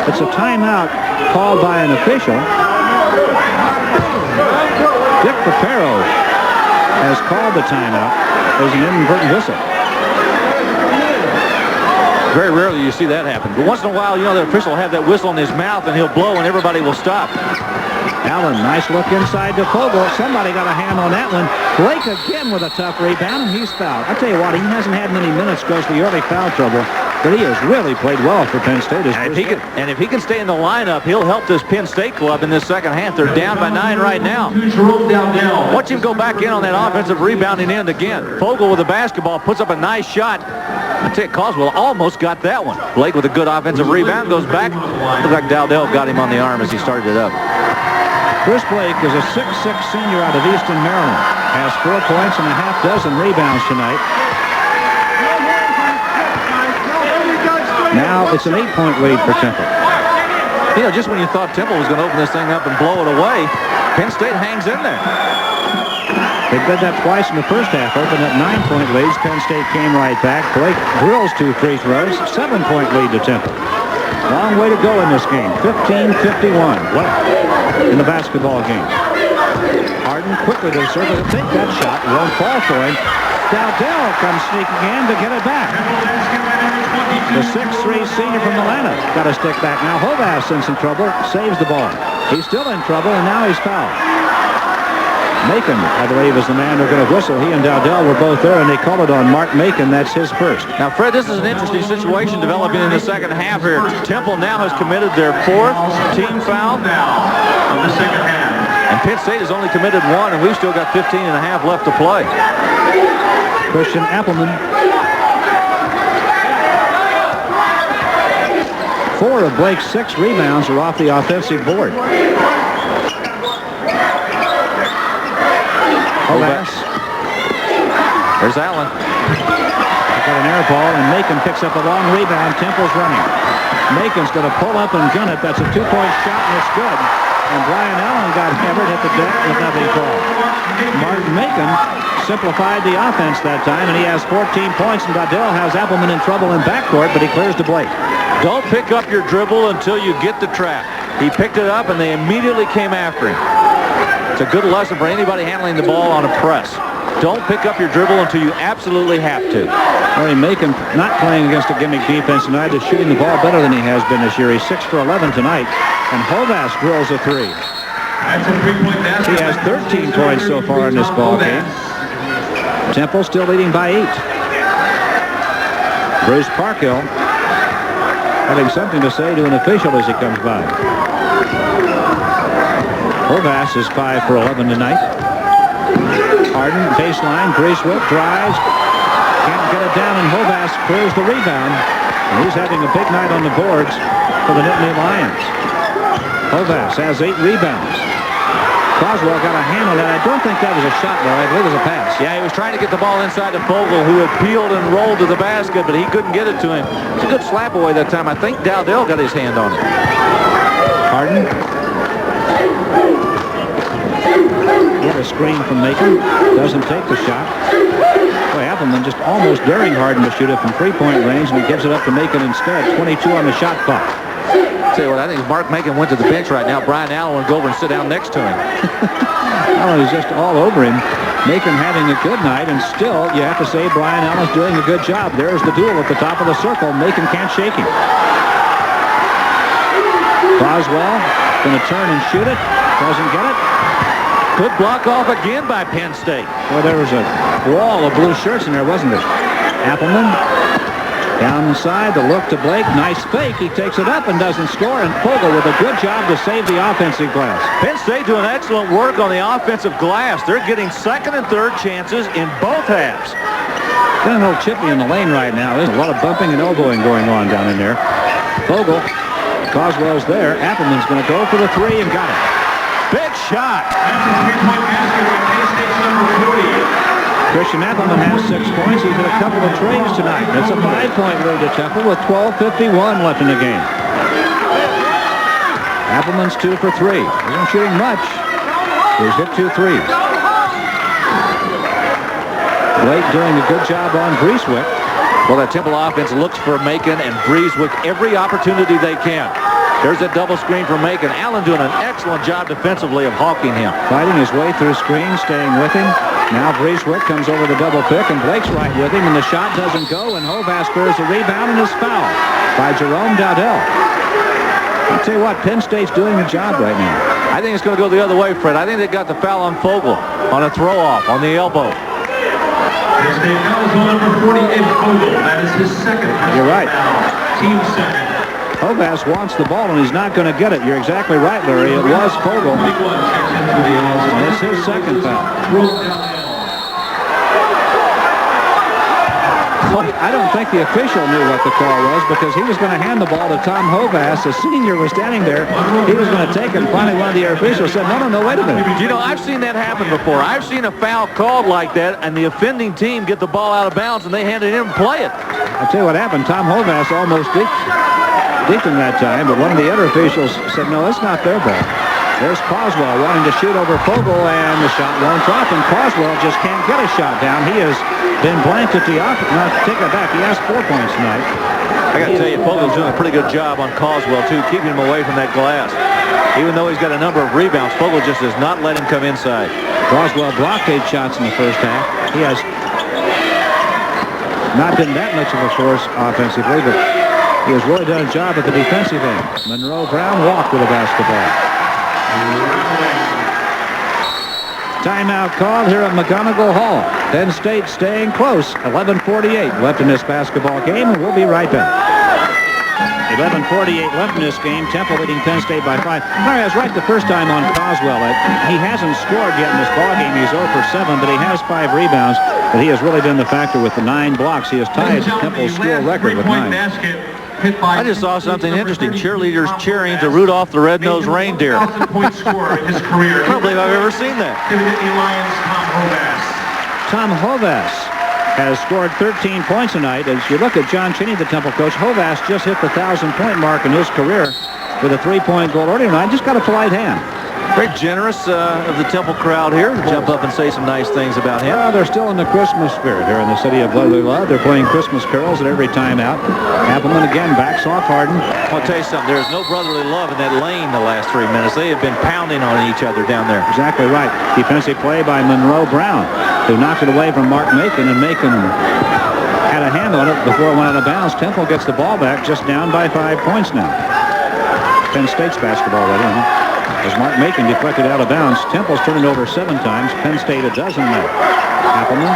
it's a timeout called by an official. Dick Papero has called the timeout. There's an inadvertent whistle. Very rarely you see that happen. But once in a while, you know, the official will have that whistle in his mouth and he'll blow and everybody will stop. Allen, nice look inside to Fogle. Somebody got a hand on that one. Blake again with a tough rebound, and he's fouled. I'll tell you what, he hasn't had many minutes because of the early foul trouble, but he has really played well for Penn State. And if he can stay in the lineup, he'll help this Penn State club in this second half. They're down by 9 right now. Watch him go back in on that offensive rebounding end again. Fogle with the basketball puts up a nice shot. I tell you, Coswell almost got that one. Blake with a good offensive rebound goes back. Looks like Dowdell got him on the arm as he started it up. Bruce Blake is a 6'6 senior out of Easton, Maryland. Has 4 points and a half dozen rebounds tonight. Now it's an 8-point lead for Temple. You know, just when you thought Temple was going to open this thing up and blow it away, Penn State hangs in there. They did that twice in the first half. Opened up 9-point leads. Penn State came right back. Blake drills 2 free throws. 7-point lead to Temple. Long way to go in this game. 15-51 left in the basketball game. Harden quickly to the circle to take that shot. Won't fall for him. Dowdell comes sneaking in to get it back. The 6'3 senior from Atlanta got a stick back. Now Hovass in some trouble. Saves the ball. He's still in trouble, and now he's fouled. Macon, I believe, is the man they're going to whistle. He and Dowdell were both there, and they called it on Mark Macon. That's his first. Now, Fred, this is an interesting situation developing in the second half here. Temple now has committed their 4th team foul of the second half. And Penn State has only committed 1, and we've still got 15 and a half left to play. Christian Appleman. 4 of Blake's 6 rebounds are off the offensive board. Hovass. There's Allen. Got an air ball, and Macon picks up a long rebound. Temple's running. Macon's going to pull up and gun it. That's a 2-point shot, and it's good. And Brian Allen got hammered at the deck with nothing called. Martin Macon simplified the offense that time, and he has 14 points, and Dowdell has Appleman in trouble in backcourt, but he clears to Blake. Don't pick up your dribble until you get the trap. He picked it up, and they immediately came after him. It's a good lesson for anybody handling the ball on a press. Don't pick up your dribble until you absolutely have to. Larry Macon not playing against a gimmick defense tonight, is shooting the ball better than he has been this year. He's 6 for 11 tonight, and Hovass drills a 3. He has 13 points so far in this ball game. Temple still leading by 8. Bruce Parkhill having something to say to an official as he comes by. Hovass is 5 for 11 tonight. Harden, baseline, Greasewolf drives. Can't get it down, and Hovass clears the rebound. And he's having a big night on the boards for the Nittany Lions. Hovass has 8 rebounds. Coswell got a hand on that. I don't think that was a shot, though. I believe it was a pass. Yeah, he was trying to get the ball inside to Fogel, who had peeled and rolled to the basket, but he couldn't get it to him. It's a good slap away that time. I think Dowdell got his hand on it. Harden. Get a screen from Macon. Doesn't take the shot. Boy, Appleman just almost daring Harden to shoot it from three-point range, and he gives it up to Macon instead. 22 on the shot clock. Tell you what, I think if Mark Macon went to the bench right now, Brian Allen would go over and sit down next to him. Allen is just all over him. Macon having a good night, and still, you have to say Brian Allen's doing a good job. There's the duel at the top of the circle. Macon can't shake him. Boswell going to turn and shoot it. Doesn't get it. Good block off again by Penn State. Well, there was a wall of blue shirts in there, wasn't there? Appleman down inside, the look to Blake. Nice fake. He takes it up and doesn't score. And Fogel with a good job to save the offensive glass. Penn State doing excellent work on the offensive glass. They're getting second and third chances in both halves. Got a little chippy in the lane right now. There's a lot of bumping and elbowing going on down in there. Fogel, Coswell's there. Appleman's going to go for the three and got it. Big shot. That's a three-point basket by Penn State's number 40. Christian Appleman has 6 points. He's hit a couple of trees tonight. It's a 5-point lead to Temple with 12:51 left in the game. Appleman's 2 for 3. He isn't shooting much. He's hit 2 threes. Blake doing a good job on Breeswick. Well, that Temple offense looks for Macon and Breeswick every opportunity they can. There's a double screen for Macon. Allen doing an excellent job defensively of hawking him. Fighting his way through screens, staying with him. Now Breeswick comes over the double pick, and Blake's right with him, and the shot doesn't go, and Hovass clears the rebound and is fouled by Jerome Dowdell. I'll tell you what, Penn State's doing the job right now. I think it's going to go the other way, Fred. I think they got the foul on Fogel on a throw-off on the elbow. Penn State fouls on number 48, Fogel. That is his second. You're right. Team second. Hovass wants the ball, and he's not going to get it. You're exactly right, Larry. It was Fogel. And it's his second foul. I don't think the official knew what the call was, because he was going to hand the ball to Tom Hovass. The senior was standing there. He was going to take it. Finally, one of the officials said, no, wait a minute. You know, I've seen that happen before. I've seen a foul called like that, and the offending team get the ball out of bounds, and they hand it in and play it. I'll tell you what happened. Tom Hovass almost deked him that time, but one of the other officials said, no, that's not their ball. There's Coswell wanting to shoot over Fogel, and the shot won't drop, and Coswell just can't get a shot down. He has been blanked at the offense. Now, take it back. He has 4 points tonight. I got to tell you, Fogel's doing a pretty good job on Coswell, too, keeping him away from that glass. Even though he's got a number of rebounds, Fogel just does not let him come inside. Coswell blocked 8 shots in the first half. He has not been that much of a force offensively, but he has really done a job at the defensive end. Monroe Brown walked with a basketball. Timeout called here at McGonigal Hall. Penn State staying close. 11:48 left in this basketball game, and we'll be right back. 11:48 left in this game. Temple leading Penn State by 5. Larry, I was right the first time on Coswell. He hasn't scored yet in this ball game. He's 0 for 7, but he has 5 rebounds. But he has really been the factor with the 9 blocks. He has tied Temple's school record with 9. I just saw something interesting. Cheerleaders cheering to Rudolph the Red-Nosed Reindeer. I don't believe I've ever seen that. Tom Hovass has scored 13 points tonight. As you look at John Cheney, the Temple coach, Hovass just hit the 1,000-point mark in his career with a 3-point goal earlier tonight. Just got a polite hand. Very generous of the Temple crowd here to jump up and say some nice things about him. Well, they're still in the Christmas spirit here in the city of Brotherly Love. They're playing Christmas carols at every timeout. Appleman again backs off Harden. I'll tell you something. There's no brotherly love in that lane the last 3 minutes. They have been pounding on each other down there. Exactly right. Defensive play by Monroe Brown, who knocked it away from Mark Macon, and Macon had a hand on it before it went out of bounds. Temple gets the ball back, just down by 5 points now. Penn State's basketball right in. As Mark Macon deflected out of bounds, Temple's turned it over 7 times. Penn State a dozen now. Appleman,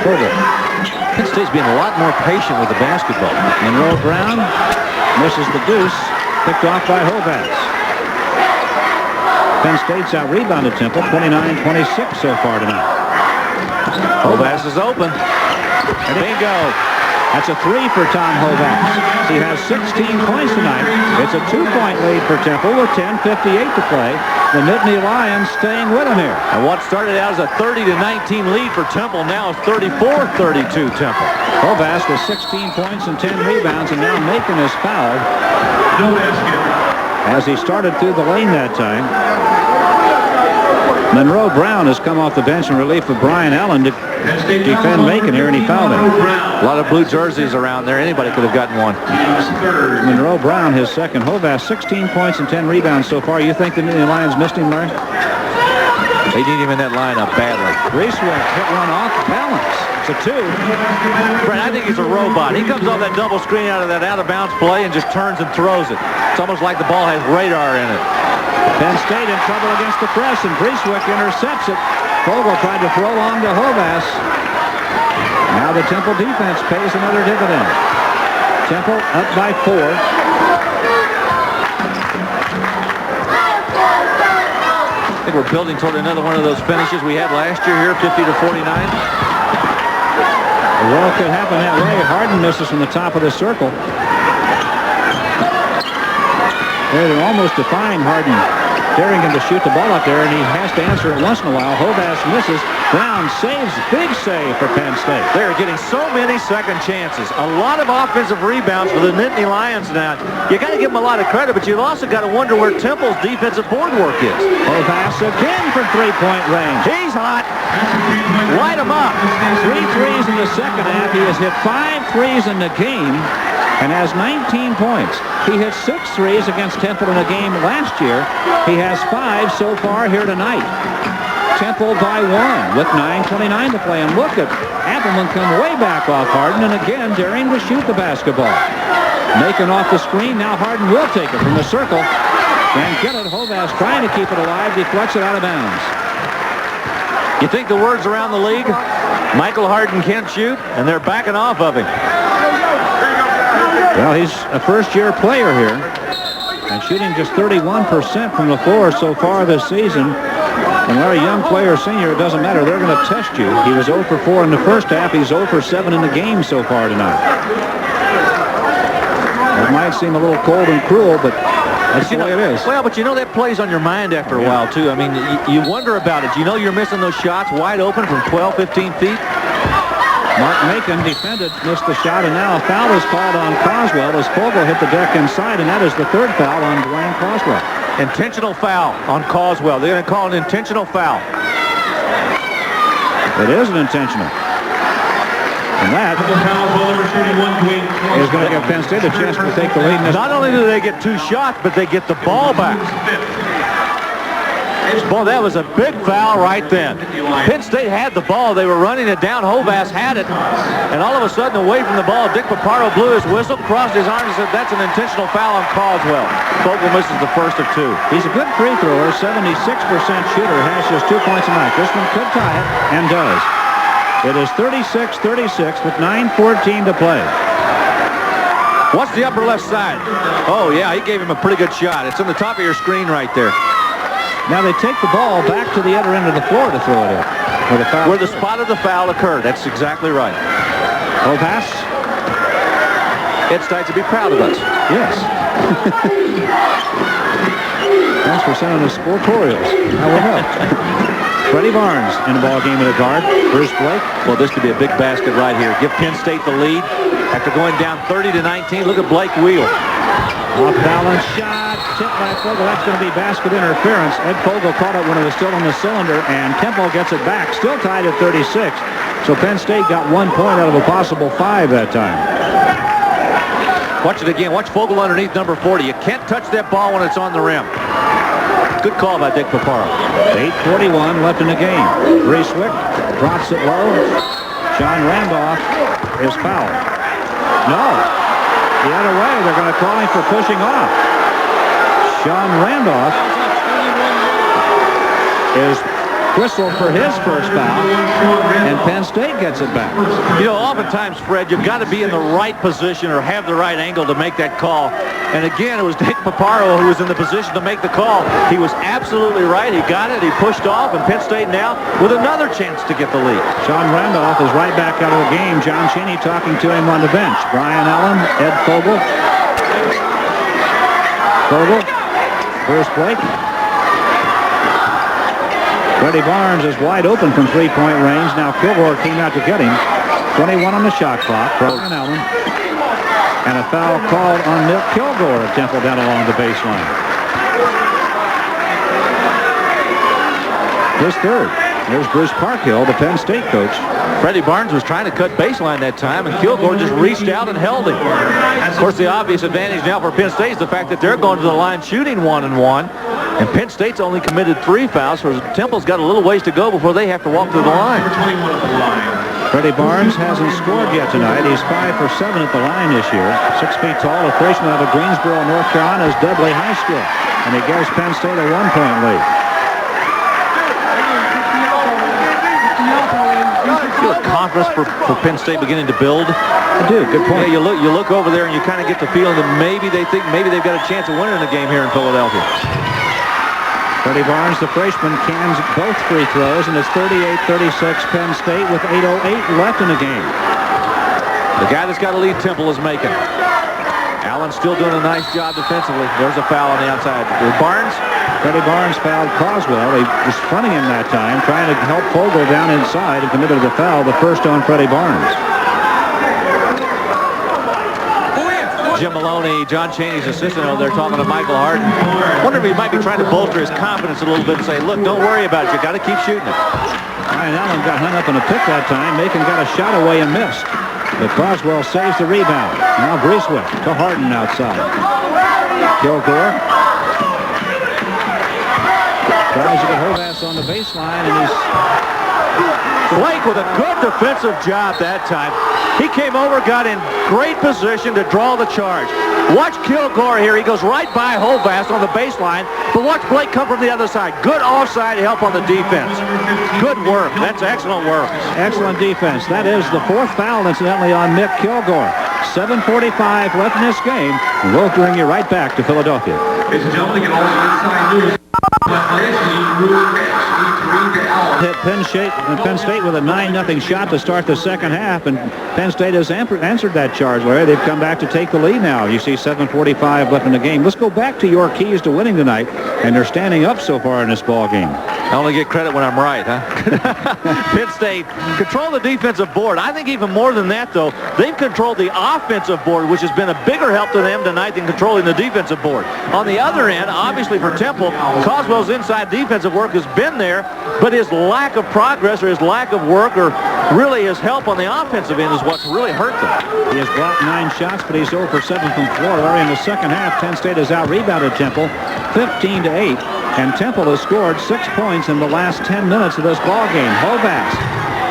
Fogel. Penn State's being a lot more patient with the basketball. Monroe Brown misses the deuce, picked off by Hovass. Penn State's out-rebounded Temple, 29-26 so far tonight. Hovass is open. Bingo. That's a 3 for Tom Hovass. He has 16 points tonight. It's a 2-point lead for Temple with 10:58 to play. The Nittany Lions staying with him here. And what started out as a 30-19 lead for Temple now is 34-32 Temple. Hovass with 16 points and 10 rebounds, and now Macon is fouled as he started through the lane that time. Monroe Brown has come off the bench in relief of Brian Allen to defend Macon here, and he fouled him. A lot of blue jerseys around there. Anybody could have gotten one. Monroe Brown, his second. Hovass, 16 points and 10 rebounds so far. You think the Nittany Lions missed him, Larry? They need him in that lineup badly. Reeswick hit one off balance. It's a 2. Brent, I think he's a robot. He comes off that double screen out of that out-of-bounds play and just turns and throws it. It's almost like the ball has radar in it. Penn State in trouble against the press, and Reeswick intercepts it. Fogel tried to throw long to Hovass. Now the Temple defense pays another dividend. Temple up by 4. I think we're building toward another one of those finishes we had last year here, 50-49. Well, it could happen that way. Harden misses from the top of the circle. They're almost defying Harden, daring him to shoot the ball up there, and he has to answer it once in a while. Hovass misses. Brown saves. Big save for Penn State. They're getting so many second chances. A lot of offensive rebounds for the Nittany Lions now. You got to give them a lot of credit, but you've also got to wonder where Temple's defensive board work is. Hovass again for 3-point range. He's hot. Light him up. 3 threes in the second half. He has hit 5 threes in the game and has 19 points. He hit 6 threes against Temple in a game last year. He has 5 so far here tonight. Temple by 1 with 9:29 to play. And look at Appleman come way back off Harden, and again daring to shoot the basketball. Macon off the screen. Now Harden will take it from the circle. Can't get it. Hovass trying to keep it alive. Deflects it out of bounds. You think the word's around the league? Michael Harden can't shoot, and they're backing off of him. Well, he's a first-year player here and shooting just 31% from the floor so far this season. And Larry, young player, senior, it doesn't matter. They're going to test you. He was 0 for 4 in the first half. He's 0 for 7 in the game so far tonight. It might seem a little cold and cruel, but that's the way it is. Well, but you know that plays on your mind after a while, too. I mean, you wonder about it. You know you're missing those shots wide open from 12, 15 feet. Mark Macon defended, missed the shot, and now a foul is called on Coswell as Fogel hit the deck inside, and that is the 3rd foul on Dwayne Coswell. Intentional foul on Coswell. They're going to call an intentional foul. It is an intentional. And that is going to give Penn State a chance to take the lead. Not only do they get 2 shots, but they get the ball back. Boy, that was a big foul right then. Penn State had the ball. They were running it down. Hovass had it. And all of a sudden, away from the ball, Dick Paparo blew his whistle, crossed his arms, and said, that's an intentional foul on Coswell. Fogel misses the first of 2. He's a good free thrower, 76% shooter, has just 2 points tonight. This one could tie it, and does. It is 36-36 with 9:14 to play. What's the upper left side? Oh, yeah, he gave him a pretty good shot. It's on the top of your screen right there. Now they take the ball back to the other end of the floor to throw it in. Where the spot of the foul occurred. That's exactly right. Hovass. Ed Stites to be proud of us. Yes. Thanks for sending us sportorials. I will know. Freddie Barnes in the ball game at the guard. Bruce Blake. Well, this could be a big basket right here. Give Penn State the lead after going down 30-19. Look at Blake wheel. Off balance shot. Tipped by Fogel. That's going to be basket interference. Ed Fogel caught it when it was still on the cylinder, and Temple gets it back. Still tied at 36. So Penn State got 1 point out of a possible 5 that time. Watch it again. Watch Fogel underneath number 40. You can't touch that ball when it's on the rim. Good call by Dick Paparo. 8:41 left in the game. Reeswick drops it low. John Randolph is fouled. No. The other way. They're going to call him for pushing off. Sean Randolph is whistled for his first foul, and Penn State gets it back. You know, oftentimes, Fred, you've got to be in the right position or have the right angle to make that call. And again, it was Dick Paparo who was in the position to make the call. He was absolutely right. He got it. He pushed off, and Penn State now with another chance to get the lead. Sean Randolph is right back out of the game. John Cheney talking to him on the bench. Brian Allen, Ed Fogel. Bruce Blake. Freddie Barnes is wide open from three-point range. Now Kilgore came out to get him. 21 on the shot clock. Brian Allen. And a foul called on Mick Kilgore of Temple down along the baseline. His third. There's Bruce Parkhill, the Penn State coach. Freddie Barnes was trying to cut baseline that time, and Kilgore just reached out and held him. Of course, the obvious advantage now for Penn State is the fact that they're going to the line shooting 1-and-1, and Penn State's only committed 3 fouls, so Temple's got a little ways to go before they have to walk to the line. Freddie Barnes hasn't scored yet tonight. He's 5 for 7 at the line this year. 6 feet tall, a freshman out of Greensboro, North Carolina's Dudley High School, and he gives Penn State a 1-point lead. Conference for Penn State beginning to build. I do. Good point. Yeah, you look over there and you kind of get the feeling that maybe they think maybe they've got a chance of winning the game here in Philadelphia. Freddie Barnes, the freshman, cans both free throws, and it's 38-36 Penn State with 8:08 left in the game. The guy that's got to lead Temple is Macon. Allen's still doing a nice job defensively. There's a foul on the outside. Barnes. Freddie Barnes fouled Coswell. He was fronting him that time, trying to help Fogel down inside, and committed the foul, the first on Freddie Barnes. Jim Maloney, John Cheney's assistant over there, talking to Michael Harden. I wonder if he might be trying to bolster his confidence a little bit and say, look, don't worry about it. You got to keep shooting it. Ryan Allen got hung up in a pick that time. Macon got a shot away and missed. But Coswell saves the rebound. Now Breeswick to Harden outside. Kilgore tries to get Hovass on the baseline, and he's... Blake with a good defensive job that time. He came over, got in great position to draw the charge. Watch Kilgore here. He goes right by Hovass on the baseline, but watch Blake come from the other side. Good offside help on the defense. Good work. That's excellent work. Excellent defense. That is the 4th foul, incidentally, on Mick Kilgore. 7:45 left in this game. We'll bring you right back to Philadelphia. Ladies and gentlemen, get all the inside news. Hit Penn State with a 9-0 shot to start the second half, and Penn State has answered that charge, Larry. They've come back to take the lead now. You see 7:45 left in the game. Let's go back to your keys to winning tonight, and they're standing up so far in this ball game. I only get credit when I'm right, huh? Penn State control the defensive board. I think even more than that, though, they've controlled the offensive board, which has been a bigger help to them tonight than controlling the defensive board. On the other end, obviously for Temple, Coswell's inside defensive work has been there, but his lack of progress or his lack of work or really his help on the offensive end is what's really hurt them. He has blocked 9 shots, but he's 0 for 7 from floor. Larry, in the second half, Penn State has out-rebounded Temple 15-8, and Temple has scored 6 points in the last 10 minutes of this ball game. Hovass,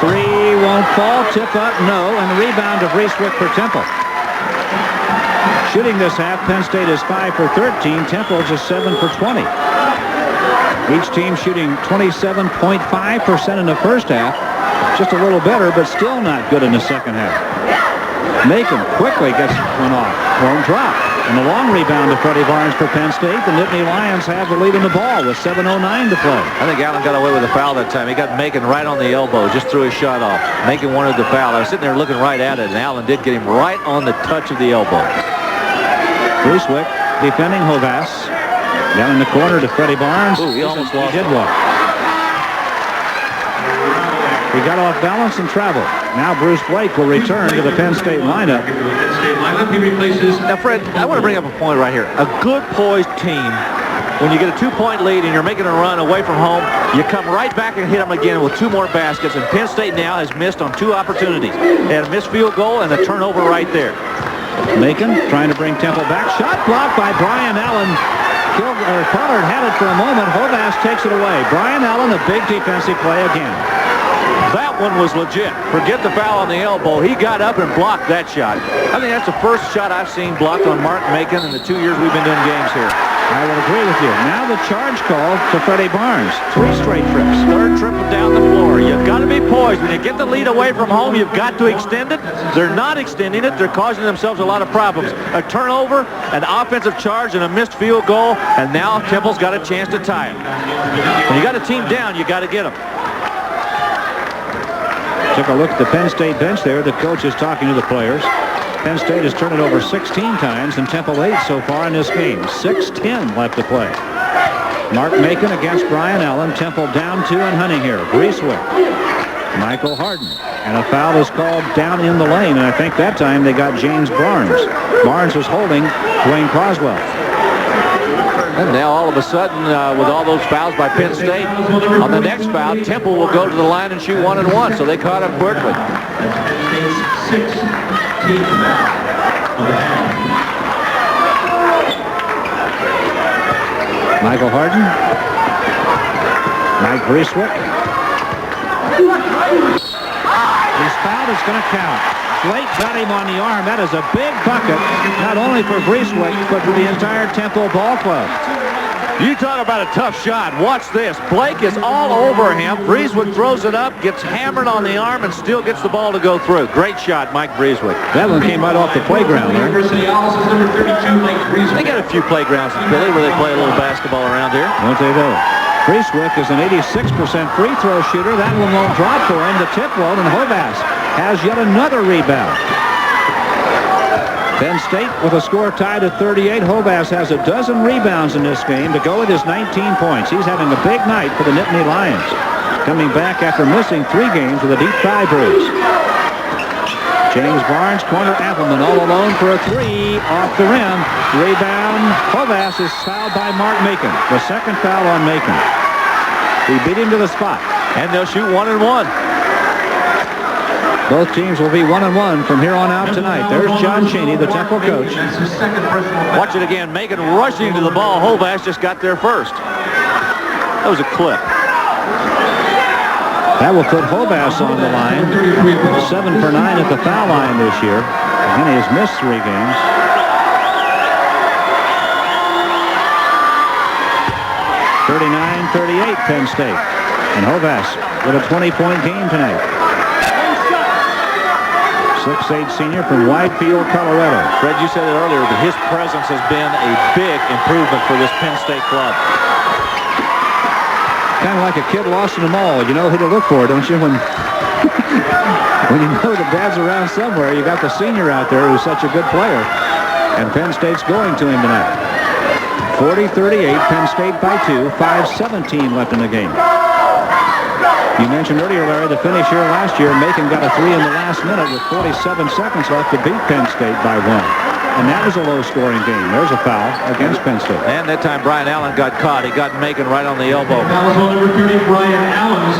3 won't fall, tip up, no, and the rebound to Breeswick for Temple. Shooting this half, Penn State is 5 for 13. Temple is 7 for 20. Each team shooting 27.5% in the first half. Just a little better, but still not good in the second half. Macon quickly gets one off. Won't drop. And the long rebound to Freddie Barnes for Penn State. The Nittany Lions have the lead in the ball with 7:09 to play. I think Allen got away with a foul that time. He got Macon right on the elbow, just threw his shot off. Macon wanted the foul. I was sitting there looking right at it, and Allen did get him right on the touch of the elbow. Breeswick defending Hovass. Down in the corner to Freddie Barnes. Ooh, he almost lost. He did one. He got off balance and traveled. Now Bruce Blake will return to the Penn State lineup. He replaces... Now, Fred, I want to bring up a point right here. A good poised team, when you get a 2-point lead and you're making a run away from home, you come right back and hit them again with 2 more baskets, and Penn State now has missed on 2 opportunities. They had a missed field goal and a turnover right there. Macon trying to bring Temple back. Shot blocked by Brian Allen. Pollard had it for a moment. Hovass takes it away. Brian Allen, a big defensive play again. That one was legit. Forget the foul on the elbow. He got up and blocked that shot. I think that's the first shot I've seen blocked on Mark Macon in the 2 years we've been doing games here. I will agree with you. Now the charge call to Freddie Barnes. 3 straight trips. Third trip down the floor. You've got to be poised. When you get the lead away from home, you've got to extend it. They're not extending it. They're causing themselves a lot of problems. A turnover, an offensive charge, and a missed field goal, and now Temple's got a chance to tie it. When you got a team down, you got to get them. Took a look at the Penn State bench there. The coach is talking to the players. Penn State has turned it over 16 times and Temple 8 so far in this game. 6:10 left to play. Mark Macon against Brian Allen. Temple down 2 and hunting here. Breeswick. Michael Harden. And a foul is called down in the lane. And I think that time they got James Barnes. Barnes was holding Dwayne Croswell. And now all of a sudden, with all those fouls by Penn State, on the next foul, Temple will go to the line and shoot 1 and 1. So they caught him quickly. Michael Harden. Mike Breeswick. He's fouled. It's going to count. Blake got him on the arm. That is a big bucket, not only for Breeswick, but for the entire Temple ball club. You talk about a tough shot. Watch this. Blake is all over him. Breeswick throws it up, gets hammered on the arm, and still gets the ball to go through. Great shot, Mike Breeswick. That one came right off the playground there. They got a few playgrounds in Philly where they play a little basketball around here. Won't they though? Breeswick is an 86% free throw shooter. That one won't drop for him. The tip won't, and Hovass has yet another rebound. Penn State with a score tied at 38. Hovass has a dozen rebounds in this game to go with his 19 points. He's having a big night for the Nittany Lions. Coming back after missing 3 games with a deep thigh bruise. James Barnes, corner Appleman all alone for a 3 off the rim. Rebound. Hovass is fouled by Mark Macon. The second foul on Macon. He beat him to the spot. And they'll shoot 1 and 1. Both teams will be 1 and 1 from here on out tonight. There's John Chaney, the Temple coach. Watch it again. Macon rushing to the ball. Hovass just got there first. That was a clip. That will put Hovass on the line. 7 for 9 at the foul line this year. And he has missed 3 games. (39-38) Penn State. And Hovass with a 20-point game tonight. 6'8" senior from Whitefield, Colorado. Fred, you said it earlier, but his presence has been a big improvement for this Penn State club. Kind of like a kid lost in the mall. You know who to look for, don't you? When you know the dad's around somewhere, you got the senior out there who's such a good player. And Penn State's going to him tonight. 40-38, Penn State by 2, 5:17 left in the game. You mentioned earlier, Larry, the finish here last year. Macon got a 3 in the last minute with 47 seconds left to beat Penn State by 1. And that was a low-scoring game. There's a foul against Penn State. And that time Brian Allen got caught. He got Macon right on the elbow.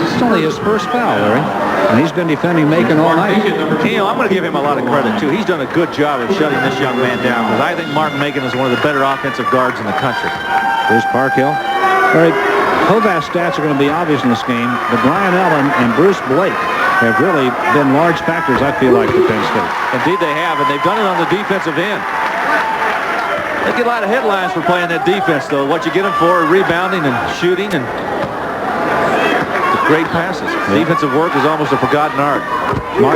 It's only his first foul, Larry. And he's been defending Macon all night. You know, I'm going to give him a lot of credit, too. He's done a good job of shutting this young man down, because I think Mark Macon is one of the better offensive guards in the country. Here's Parkhill. All right. Hovass stats are going to be obvious in this game, but Brian Allen and Bruce Blake have really been large factors, I feel like, for Penn State. Indeed they have, and they've done it on the defensive end. They get a lot of headlines for playing that defense, though. What you get them for, rebounding and shooting and great passes. Yeah. Defensive work is almost a forgotten art. Mark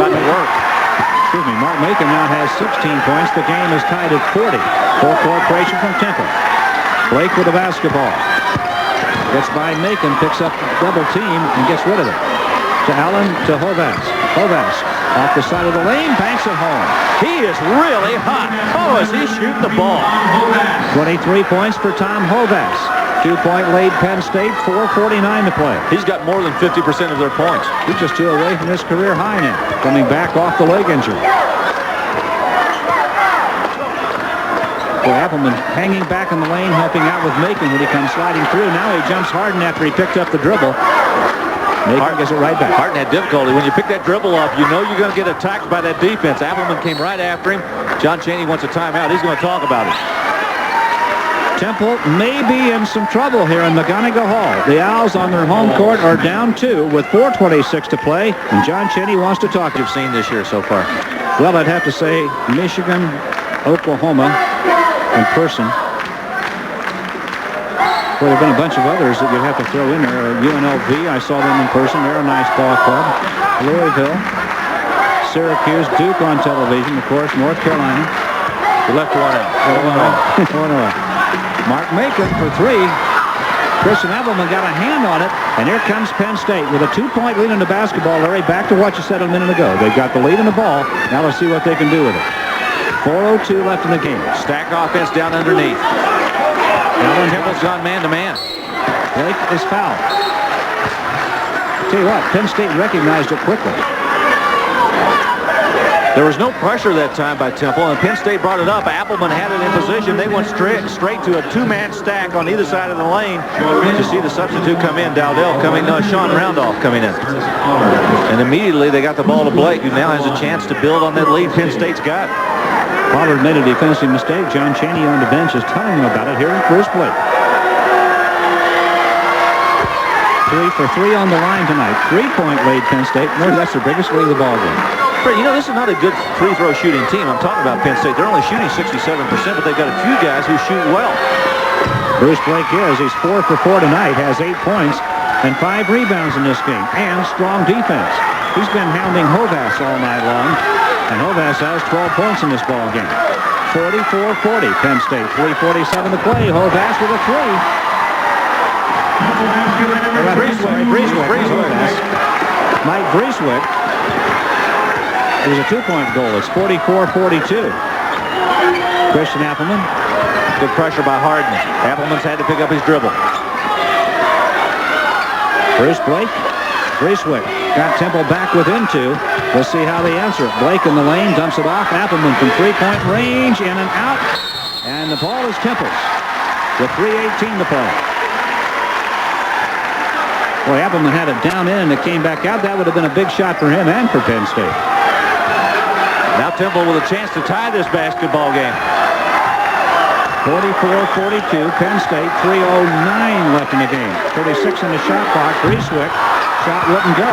Macon now has 16 points. The game is tied at 40. Full cooperation from Temple. Blake with the basketball. Gets by Macon, picks up double team, and gets rid of it. To Allen, to Hovass. Hovass off the side of the lane, banks it home. He is really hot. Oh, is he shooting the ball? 23 points for Tom Hovass. 2-point lead Penn State, 4:49 to play. He's got more than 50% of their points. He's just 2 away from his career high now, coming back off the leg injury. Appleman hanging back in the lane, helping out with Macon when he comes sliding through. Now he jumps Harden after he picked up the dribble. Macon gets it right back. Harden had difficulty. When you pick that dribble up, you know you're going to get attacked by that defense. Appleman came right after him. John Chaney wants a timeout. He's going to talk about it. Temple may be in some trouble here in McGonigle Hall. The Owls on their home court are down 2 with 4:26 to play, and John Cheney wants to talk. You've seen this year so far. Well, I'd have to say Michigan, Oklahoma in person. Well, there have been a bunch of others that you'd have to throw in there. UNLV, I saw them in person. They're a nice ball club. Louisville, Syracuse, Duke on television, of course, North Carolina. You left one out. One away. Mark Macon for 3. Christian Appleman got a hand on it, and here comes Penn State with a 2-point lead in the basketball. Larry, back to what you said a minute ago. They've got the lead in the ball. Now let's see what they can do with it. 4:02 left in the game. Stacked offense down underneath. Temple's gone man-to-man. Blake is fouled. Tell you what, Penn State recognized it quickly. There was no pressure that time by Temple, and Penn State brought it up. Appleman had it in position. They went straight to a 2-man stack on either side of the lane to see the substitute come in. Dowdell coming, Sean Roundoff coming in. And immediately they got the ball to Blake, who now has a chance to build on that lead Penn State's got. Pollard made a defensive mistake. John Cheney on the bench is telling him about it. Here is Bruce Blake. 3 for 3 on the line tonight. 3-point lead Penn State. That's their biggest lead of the ball game. You know, this is not a good free throw shooting team. I'm talking about Penn State. They're only shooting 67%, but they've got a few guys who shoot well. Bruce Blake he's 4 for 4 tonight, has 8 points and 5 rebounds in this game, and strong defense. He's been hounding Hovass all night long, and Hovass has 12 points in this ball game. 44-40, Penn State. 3:47 to play. Hovass with a 3. Mike Breeswick. It was a 2-point goal. It's 44-42. Christian Appleman. Good pressure by Harden. Appleman's had to pick up his dribble. Bruce Blake. Breeswick got Temple back within 2. Let's see how they answer it. Blake in the lane, dumps it off. Appleman from 3-point range, in and out. And the ball is Temple's with 3:18 to play. Boy, Appleman had it down in and it came back out. That would have been a big shot for him and for Penn State. Now Temple with a chance to tie this basketball game. 44-42, Penn State, 3:09 left in the game. 36 in the shot clock. Breeswick, shot wouldn't go.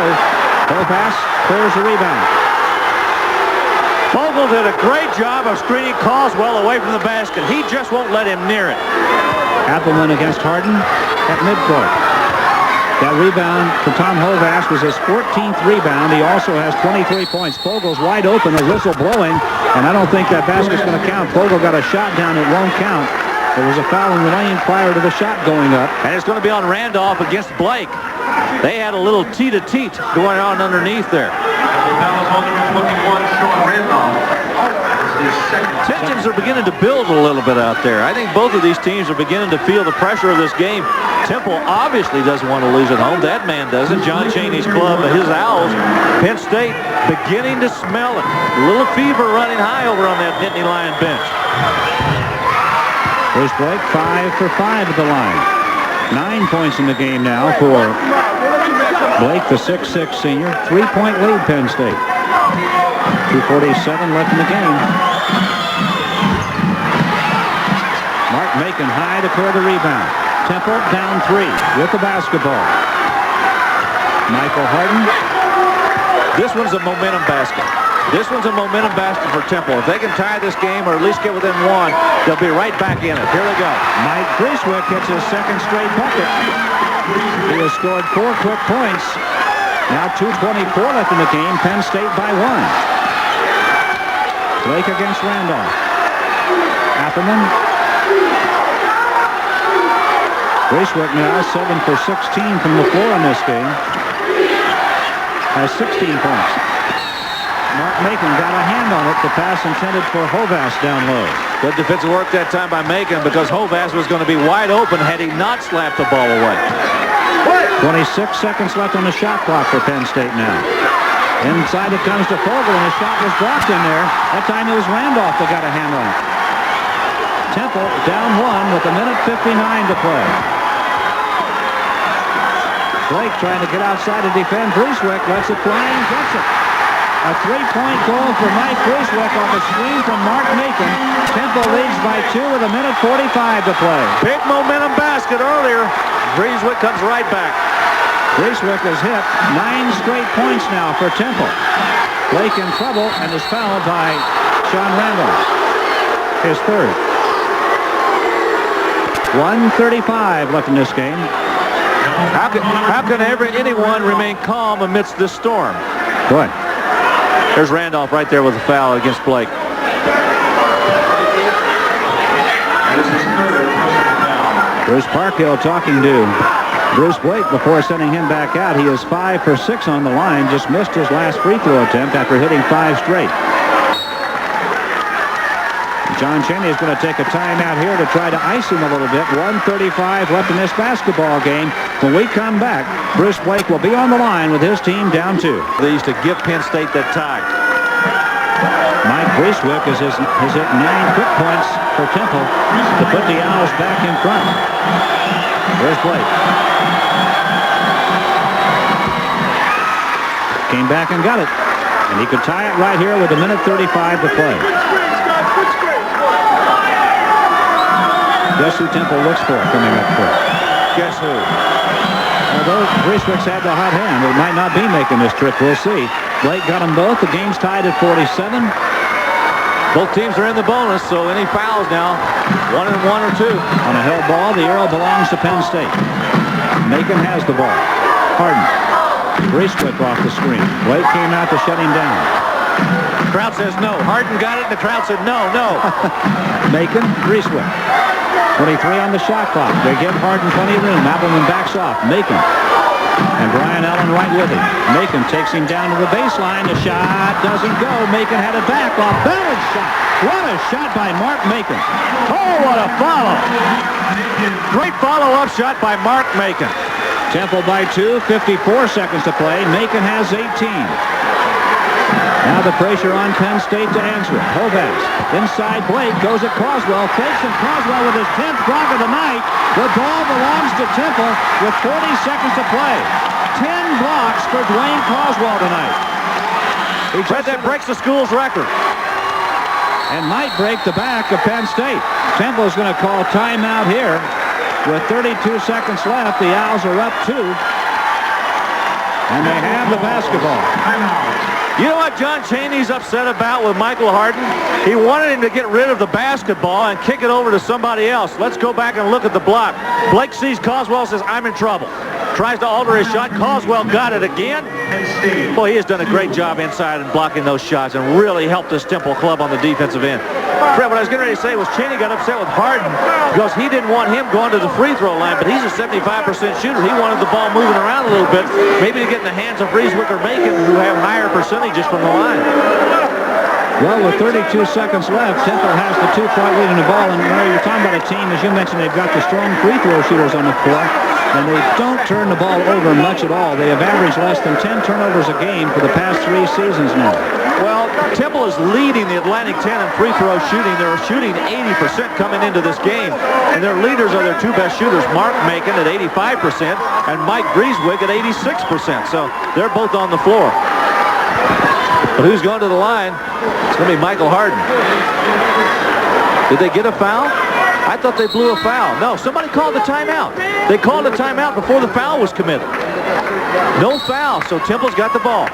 Hovass clears the rebound. Vogel did a great job of screening Caldwell away from the basket. He just won't let him near it. Appleman against Harden at midcourt. That rebound for Tom Hovass was his 14th rebound. He also has 23 points. Fogel's wide open, a whistle blowing, and I don't think that basket's going to count. Fogel got a shot down, it won't count. There was a foul in the lane prior to the shot going up. And it's going to be on Randolph against Blake. They had a little tee-to-teat going on underneath there. Tensions are beginning to build a little bit out there. I think both of these teams are beginning to feel the pressure of this game. Temple obviously doesn't want to lose at home. That man doesn't. John Cheney's club, his Owls. Penn State beginning to smell it. A little fever running high over on that Nittany Lion bench. Bruce Blake 5 for 5 at the line. 9 points in the game now for Blake, the 6'6 senior. 3-point lead, Penn State. 2:47 left in the game. Mark Macon high to clear the rebound. Temple down 3 with the basketball. Michael Harden. This one's a momentum basket. This one's a momentum basket for Temple. If they can tie this game or at least get within 1, they'll be right back in it. Here they go. Mike Breeswick hits his second straight bucket. He has scored 4 quick points. Now 2:24 left in the game. Penn State by 1. Blake against Randolph. Appleman. Breeswick now 7 for 16 from the floor in this game. Has 16 points. Mark Macon got a hand on it. The pass intended for Hovass down low. Good defensive work that time by Macon because Hovass was going to be wide open had he not slapped the ball away. 26 seconds left on the shot clock for Penn State now. Inside it comes to Fogel, and the shot was blocked in there. That time it was Randolph that got a hand on it. Temple down 1 with 1:59 to play. Blake trying to get outside to defend. Breeswick lets it fly and gets it. A three-point goal for Mike Grieswick off a screen from Mark Macon. Temple leads by 2 with 1:45 to play. Big momentum basket earlier. Grieswick comes right back. Grieswick has hit 9 straight points now for Temple. Blake in trouble and is fouled by Sean Randall. His third. 1:35 left in this game. How can anyone remain calm amidst this storm? Good. There's Randolph right there with a foul against Blake. Bruce Parkhill talking to Bruce Blake before sending him back out. He is 5 for 6 on the line. Just missed his last free throw attempt after hitting 5 straight. John Chaney is going to take a timeout here to try to ice him a little bit. 1:35 left in this basketball game. When we come back, Bruce Blake will be on the line with his team down 2. They used to give Penn State that tie. Mike Grieswick has hit 9 quick points for Temple to put the Owls back in front. There's Blake. Came back and got it. And he could tie it right here with 1:35 to play. Guess who Temple looks for coming up quick? Guess who? Although Grieswick's had the hot hand, it might not be making this trip. We'll see. Blake got them both. The game's tied at 47. Both teams are in the bonus, so any fouls now, 1 and 1 or 2. On a held ball, the arrow belongs to Penn State. Macon has the ball. Harden. Grieswick off the screen. Blake came out to shut him down. The crowd says no. Harden got it, and the crowd said no, no. Macon, Grieswick. 23 on the shot clock. They give Harden plenty of room. Appleman backs off. Macon. And Brian Allen right with him. Macon takes him down to the baseline. The shot doesn't go. Macon had it back off. Bell's shot. What a shot by Mark Macon. Oh, what a follow. Great follow-up shot by Mark Macon. Temple by 2. 54 seconds to play. Macon has 18. Now the pressure on Penn State to answer it. Hovas inside Blake, goes at Coswell, fakes and Coswell with his 10th block of the night. The ball belongs to Temple with 40 seconds to play. 10 blocks for Dwayne Coswell tonight. That breaks the school's record. And might break the back of Penn State. Temple's going to call timeout here. With 32 seconds left, the Owls are up 2. And they have the basketball. You know what John Chaney's upset about with Michael Harden? He wanted him to get rid of the basketball and kick it over to somebody else. Let's go back and look at the block. Blake sees Coswell, says, I'm in trouble. Tries to alter his shot. Coswell got it again. Boy, he has done a great job inside and blocking those shots and really helped this Temple club on the defensive end. Fred, what I was getting ready to say was Chaney got upset with Harden because he didn't want him going to the free throw line, but he's a 75% shooter. He wanted the ball moving around a little bit, maybe to get in the hands of Grieswick or Macon, who have higher percentages from the line. Well, with 32 seconds left, Temple has the 2-point lead in the ball. And Mary, you're talking about a team, as you mentioned, they've got the strong free throw shooters on the floor. And they don't turn the ball over much at all. They have averaged less than 10 turnovers a game for the past 3 seasons now. Well, Temple is leading the Atlantic 10 in free throw shooting. They're shooting 80% coming into this game. And their leaders are their 2 best shooters, Mark Macon at 85% and Mike Grieswick at 86%. So they're both on the floor. But who's going to the line? It's going to be Michael Harden. Did they get a foul? I thought they blew a foul. No, somebody called the timeout. They called a timeout before the foul was committed. No foul, so Temple's got the ball.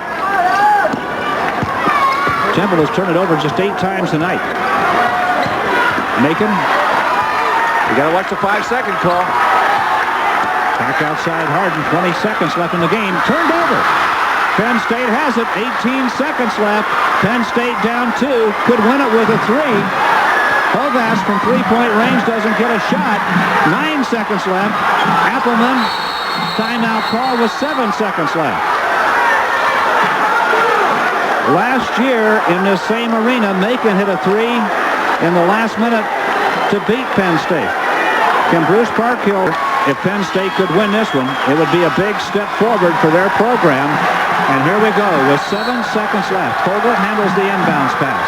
Temple has turned it over just 8 times tonight. Macon. You got to watch the 5-second call. Back outside Harden. 20 seconds left in the game. Turned over. Penn State has it. 18 seconds left. Penn State down 2. Could win it with a 3. Hovas from 3-point range doesn't get a shot. 9 seconds left. Appleman, timeout call with 7 seconds left. Last year in this same arena, Macon hit a 3 in the last minute to beat Penn State. Can Bruce Parkhill, if Penn State could win this one, it would be a big step forward for their program. And here we go with 7 seconds left. Fogel handles the inbounds pass.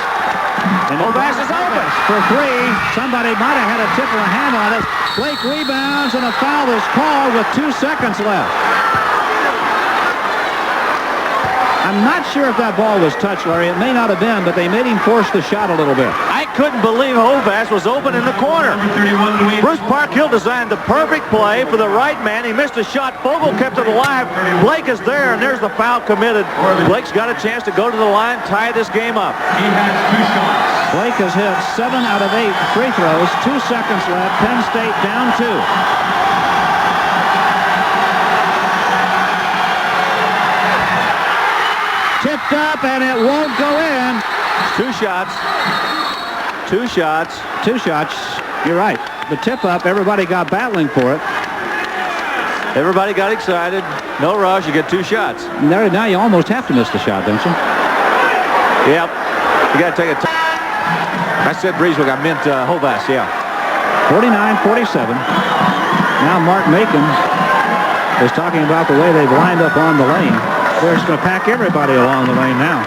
And Hovas is open for 3. Somebody might have had a tip of a hand on it. Blake rebounds and a foul is called with 2 seconds left. I'm not sure if that ball was touched, Larry. It may not have been, but they made him force the shot a little bit. I couldn't believe Hovass was open in the corner. Bruce Parkhill designed the perfect play for the right man. He missed a shot. Fogle kept it alive. Blake is there, and there's the foul committed. Blake's got a chance to go to the line, tie this game up. He has 2 shots. Blake has hit 7 out of 8 free throws. 2 seconds left. Penn State down 2. Tipped up, and it won't go in. 2 shots. 2 shots. 2 shots. You're right. The tip up, everybody got battling for it. Everybody got excited. No rush. You get 2 shots. Now you almost have to miss the shot, don't you? Yep. You got to take a time. I said Breezewick. I meant Hovass, yeah. 49-47. Now Mark Macon is talking about the way they've lined up on the lane. They're just going to pack everybody along the lane now.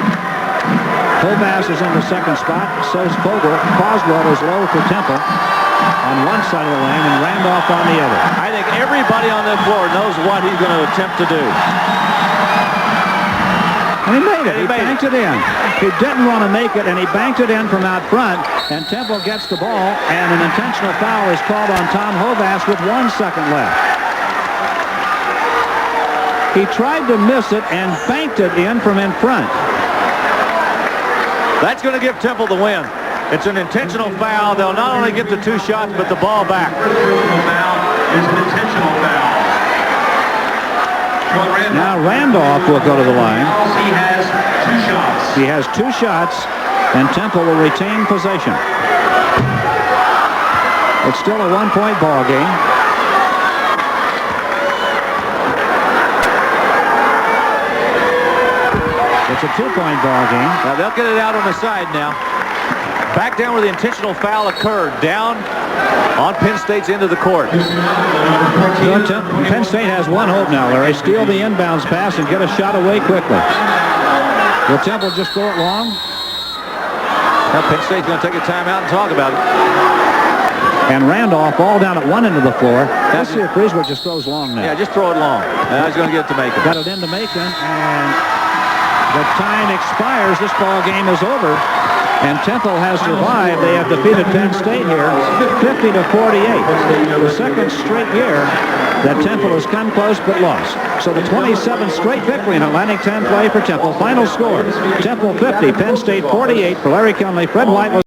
Hovass is in the second spot. So's Fogle. Coswell is low for Temple on one side of the lane and Randolph on the other. I think everybody on that floor knows what he's going to attempt to do. And he made it. He banked it in. He didn't want to make it, and he banked it in from out front. And Temple gets the ball, and an intentional foul is called on Tom Hovass with 1 second left. He tried to miss it and banked it in from in front. That's going to give Temple the win. It's an intentional foul. They'll not only get the 2 shots, but the ball back. Foul is an intentional foul. Now Randolph will go to the line. He has 2 shots. He has 2 shots, and Temple will retain possession. It's still a 1-point ball game. It's a 2-point ball game. Now they'll get it out on the side now. Back down where the intentional foul occurred. Down on Penn State's end of the court. Penn State has one hope now, Larry. Steal the inbounds pass and get a shot away quickly. Will Temple just throw it long? Well, Penn State's going to take a timeout and talk about it. And Randolph all down at one end of the floor. Let's see if Breezewick just throws long now. Yeah, just throw it long. He's going to get it to Macon. Got it into Macon, and the time expires. This ball game is over. And Temple has survived. They have defeated Penn State here 50-48. The second straight year that Temple has come close but lost. So the 27th straight victory in Atlantic 10 play for Temple. Final score, Temple 50, Penn State 48. For Larry Kinley, Fred White was